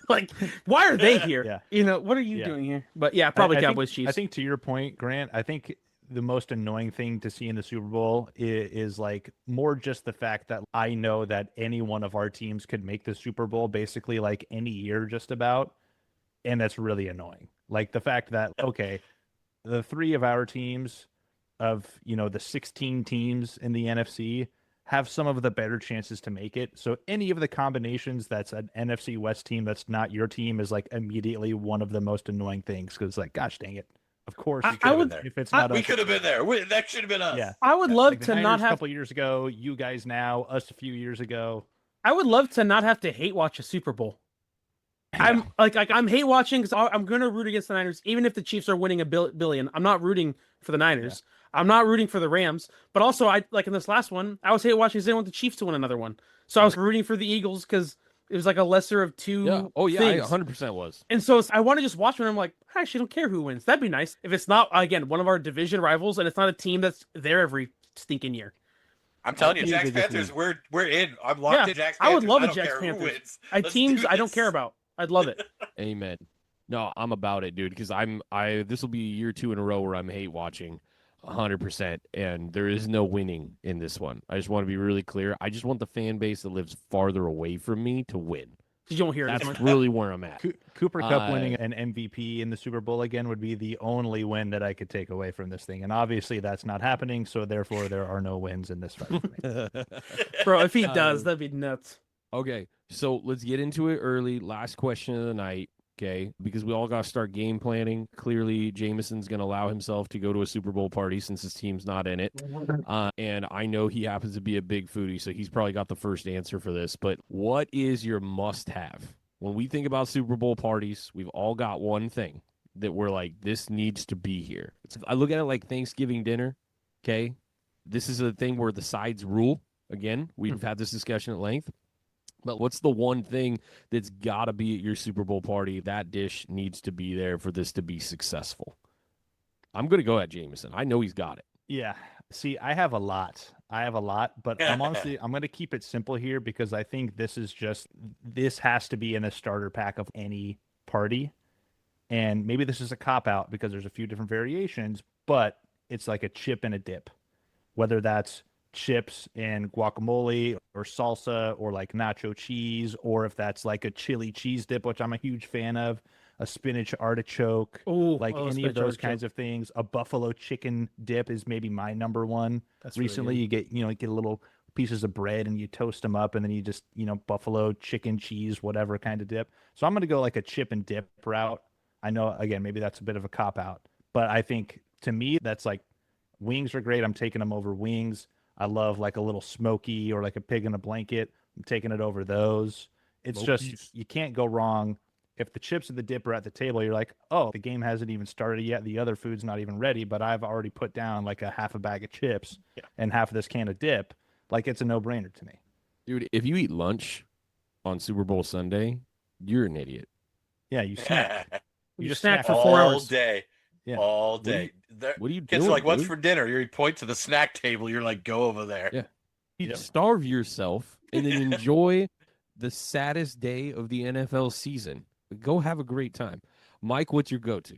Like, why are they here? What are you doing here? But yeah, probably Cowboys, Chiefs. I think to your point, Grant, I think the most annoying thing to see in the Super Bowl is like more just the fact that I know that any one of our teams could make the Super Bowl basically like any year just about. And that's really annoying. Like the fact that, okay, the 3 of our teams of, the 16 teams in the NFC have some of the better chances to make it. So any of the combinations that's an NFC West team that's not your team is like immediately one of the most annoying things because like, gosh dang it. Of course, I would. if it's not We us, could have been there. That should have been us. yeah. I would love Like the to Niners not a have. couple years ago, you guys now, us a few years ago. I would love to not have to hate watch a Super Bowl. Yeah. I'm hate watching because I'm gonna root against the Niners, even if the Chiefs are winning a billion. I'm not rooting for the Niners. I'm not rooting for the Rams. But also, I like in this last one, I was hate watching because I didn't want the Chiefs to win another one. So I was rooting for the Eagles because it was like a lesser of two. Yeah. Oh yeah, things. I 100% was. And so I want to just watch them. And I'm like, I actually don't care who wins. That'd be nice if it's not again one of our division rivals and it's not a team that's there every stinking year. I'm telling you, think Jags they just Panthers, win. we're in. I'm locked in Jags Panthers. I would love I a don't Jags care who Panthers. wins. I Let's teams do I don't this. care about. I'd love it. Amen. No, I'm about it, dude, because this will be year 2 in a row where I'm hate watching 100%, and there is no winning in this one. I just want to be really clear. I just want the fan base that lives farther away from me to win. You don't hear it as That's much. really where I'm at. Cooper Kupp winning an MVP in the Super Bowl again would be the only win that I could take away from this thing. And obviously that's not happening, so therefore there are no wins in this fight for me. Bro, if he does, that'd be nuts. Okay, so let's get into it early. Last question of the night, okay? Because we all got to start game planning. Clearly, Jameson's going to allow himself to go to a Super Bowl party since his team's not in it. And I know he happens to be a big foodie, so he's probably got the first answer for this. But what is your must-have? When we think about Super Bowl parties, we've all got one thing that we're like, this needs to be here. I look at it like Thanksgiving dinner, okay? This is a thing where the sides rule. Again, we've had this discussion at length. But what's the one thing that's got to be at your Super Bowl party? That dish needs to be there for this to be successful. I'm going to go at Jameson. I know he's got it. Yeah. See, I have a lot, but I'm going to keep it simple here because I think this has to be in the starter pack of any party. And maybe this is a cop out because there's a few different variations, but it's like a chip and a dip, whether that's chips and guacamole or salsa or like nacho cheese, or if that's like a chili cheese dip, which I'm a huge fan of, a spinach artichoke, any of those kinds of things. A buffalo chicken dip is maybe my number one. That's recently really you get a little pieces of bread and you toast them up and then you just, buffalo chicken cheese, whatever kind of dip. So I'm going to go like a chip and dip route. I know, again, maybe that's a bit of a cop out, but I think to me, that's like wings are great. I'm taking them over wings. I love like a little smoky or like a pig in a blanket. I'm taking it over those. It's just, you can't go wrong. If the chips and the dip are at the table, you're like, oh, the game hasn't even started yet. The other food's not even ready, but I've already put down like a half a bag of chips and half of this can of dip. Like it's a no-brainer to me. Dude, if you eat lunch on Super Bowl Sunday, you're an idiot. Yeah, you snack. You just snack for all 4 hours. Day. Yeah. All day. What are you Kids doing? are like, what's dude? for dinner? You point to the snack table. You're like, go over there. Yeah. You starve yourself and then enjoy the saddest day of the NFL season. Go have a great time. Mike, what's your go-to?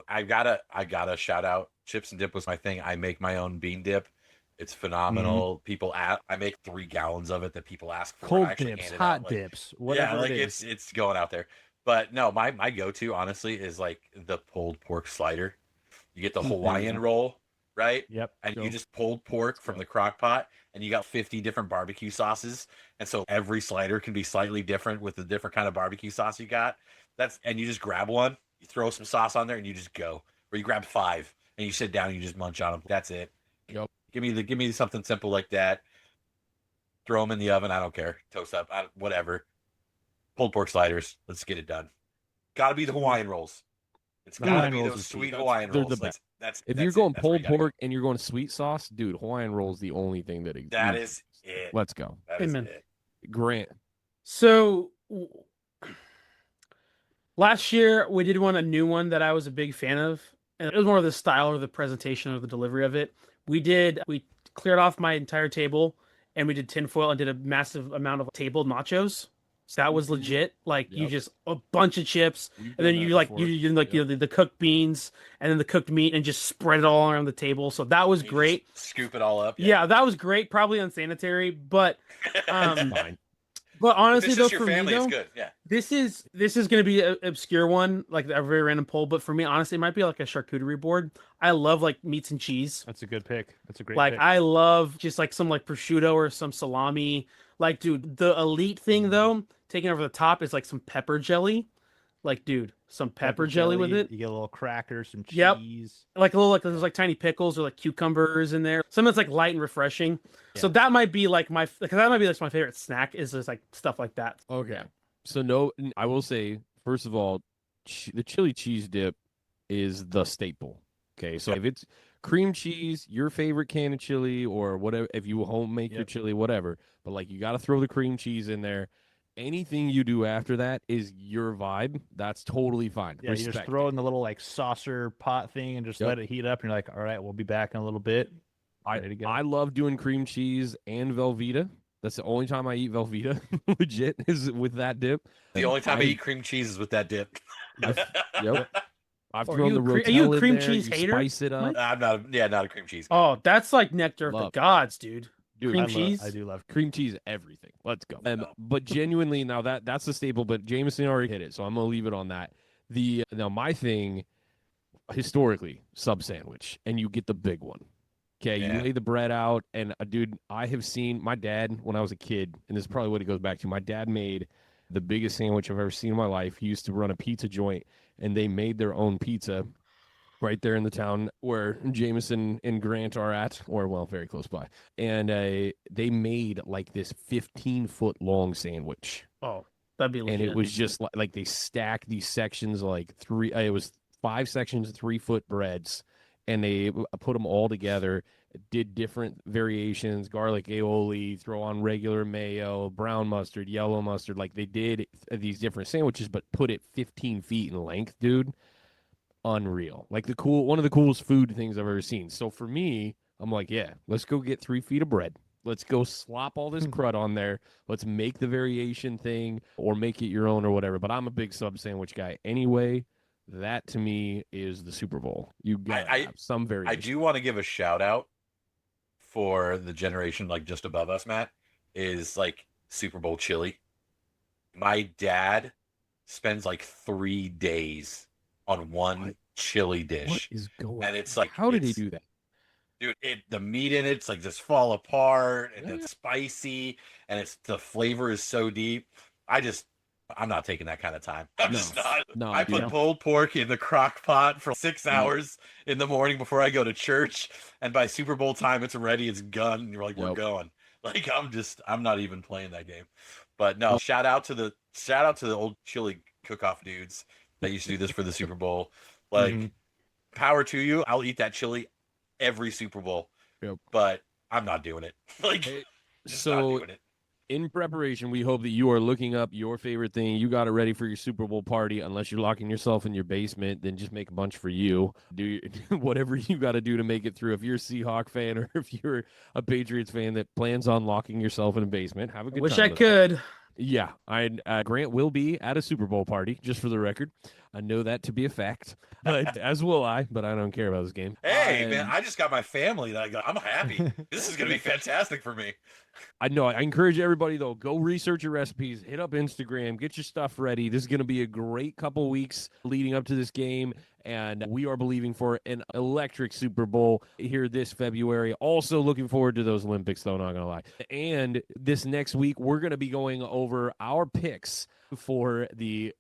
I gotta shout out chips and dip was my thing. I make my own bean dip. It's phenomenal. I make 3 gallons of it that people ask for. Cold I actually dips, hand it hot out, dips, whatever it is. It's going out there. But no, my go-to honestly is like the pulled pork slider. You get the Hawaiian roll, right? Yep. And you just pulled pork from the crock pot and you got 50 different barbecue sauces. And so every slider can be slightly different with the different kind of barbecue sauce you got. And you just grab one, you throw some sauce on there and you just go. Or you grab 5 and you sit down and you just munch on them. That's it. Yep. Give me something simple like that. Throw them in the oven. I don't care. Toast up. whatever. Pulled pork sliders. Let's get it done. Got to be the Hawaiian rolls. It's got to be those sweet Hawaiian rolls. The best. That's if you're going pulled pork and you're going sweet sauce, dude, Hawaiian roll is the only thing that exists. That is it. Let's go. That is Amen. it. Grant. So last year we did a new one that I was a big fan of, and it was more of the style or the presentation or the delivery of it. We cleared off my entire table and we did tinfoil and did a massive amount of tabled nachos. So that was legit. Like you just a bunch of chips, and then you the cooked beans and then the cooked meat and just spread it all around the table. So that was great. Scoop it all up. Yeah, that was great. Probably unsanitary, but Fine. But honestly, it's though, just your for me, family, it's though, good. Yeah. this is going to be an obscure one, like a very random poll. But for me, honestly, it might be like a charcuterie board. I love like meats and cheese. That's a good pick. That's a great Like pick. I love just like some like prosciutto or some salami. Like, dude, the elite thing though, taking over the top is like some pepper jelly. Like, dude, some pepper jelly with it. You get a little cracker, some Yep. cheese. Like a little like there's like tiny pickles or like cucumbers in there. Something that's like light and refreshing. So Yeah. that might be like that might be like my favorite snack is just like stuff like that. Okay. So no, I will say first of all, the chili cheese dip is the staple. Okay, so if it's cream cheese, your favorite can of chili, or whatever, if you home make your chili, whatever, but like you got to throw the cream cheese in there. Anything you do after that is your vibe. That's totally fine. Yeah, you just throw in the little like saucer pot thing and just let it heat up. And you're like, all right, we'll be back in a little bit. Ready to go. I love doing cream cheese and Velveeta. That's the only time I eat Velveeta, legit, is with that dip. The only time I eat cream cheese is with that dip. Yep. I've Are thrown you the a Rotel are you a in cream there, cheese you hater, spice it up. Mike? I'm not a cream cheese guy. Oh, that's like nectar of the gods, dude. Cream cheese. I do love cream cheese, everything. Let's go. But genuinely, now that's the staple. But Jameson already hit it, so I'm gonna leave it on that. Now my thing, historically, sub sandwich, and you get the big one. Okay, you lay the bread out, and dude, I have seen my dad when I was a kid, and this is probably what it goes back to. My dad made the biggest sandwich I've ever seen in my life. He used to run a pizza joint, and they made their own pizza right there in the town where Jameson and Grant are at, or well, very close by. And they made like this 15-foot long sandwich. Oh, that'd be legit. And it was just like they stacked these sections like it was 5 sections, 3-foot breads, and they put them all together, did different variations, garlic aioli, throw on regular mayo, brown mustard, yellow mustard. Like they did these different sandwiches, but put it 15 feet in length, dude. Unreal. Like one of the coolest food things I've ever seen. So for me, I'm like, yeah, let's go get 3 feet of bread. Let's go slop all this crud on there. Let's make the variation thing or make it your own or whatever. But I'm a big sub sandwich guy anyway. That to me is the Super Bowl. You got some variation. I do want to give a shout out for the generation like just above us, Matt, is like Super Bowl chili. My dad spends like 3 days on one chili dish. What is going on? And it's like, how did he do that? Dude, the meat in it's like just fall apart, and it's spicy, and the flavor is so deep. I'm not taking that kind of time. I'm just not. No, I put pulled pork in the crock pot for 6 hours in the morning before I go to church, and by Super Bowl time, it's ready, it's done, and you're like, we're going. Like I'm not even playing that game. But no, shout out to the old chili cook-off dudes that used to do this for the Super Bowl. Like, power to you. I'll eat that chili every Super Bowl. But I'm not doing it. Like, just not doing it. In preparation, we hope that you are looking up your favorite thing. You got it ready for your Super Bowl party. Unless you're locking yourself in your basement, then just make a bunch for you. Do whatever you got to do to make it through. If you're a Seahawk fan or if you're a Patriots fan that plans on locking yourself in a basement, have a good time. Wish I could. Yeah, Grant will be at a Super Bowl party, just for the record. I know that to be a fact, as will I, but I don't care about this game. Hey, man, I just got my family. I'm happy. This is going to be fantastic for me. I know. I encourage everybody, though, go research your recipes, hit up Instagram, get your stuff ready. This is going to be a great couple weeks leading up to this game, and we are believing for an electric Super Bowl here this February. Also looking forward to those Olympics, though, not going to lie. And this next week, we're going to be going over our picks for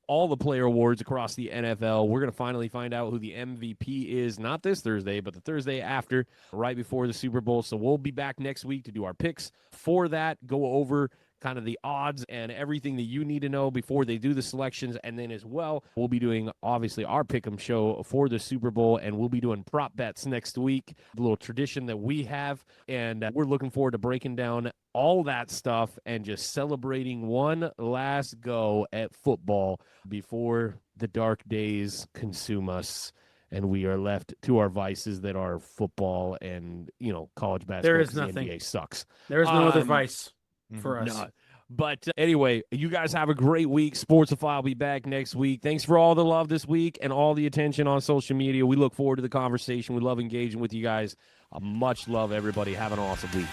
all the player awards across the NFL. We're going to finally find out who the MVP is, not this Thursday, but the Thursday after, right before the Super Bowl. So we'll be back next week to do our picks for that, go over kind of the odds and everything that you need to know before they do the selections. And then as well, we'll be doing, obviously, our Pick'em show for the Super Bowl, and we'll be doing prop bets next week, the little tradition that we have. And we're looking forward to breaking down all that stuff and just celebrating one last go at football before the dark days consume us and we are left to our vices that are football and, college basketball. There is nothing. The NBA sucks. There is no other vice for us. No. But anyway, you guys have a great week. Sportsify will be back next week. Thanks for all the love this week and all the attention on social media. We look forward to the conversation. We love engaging with you guys. Much love, everybody. Have an awesome week.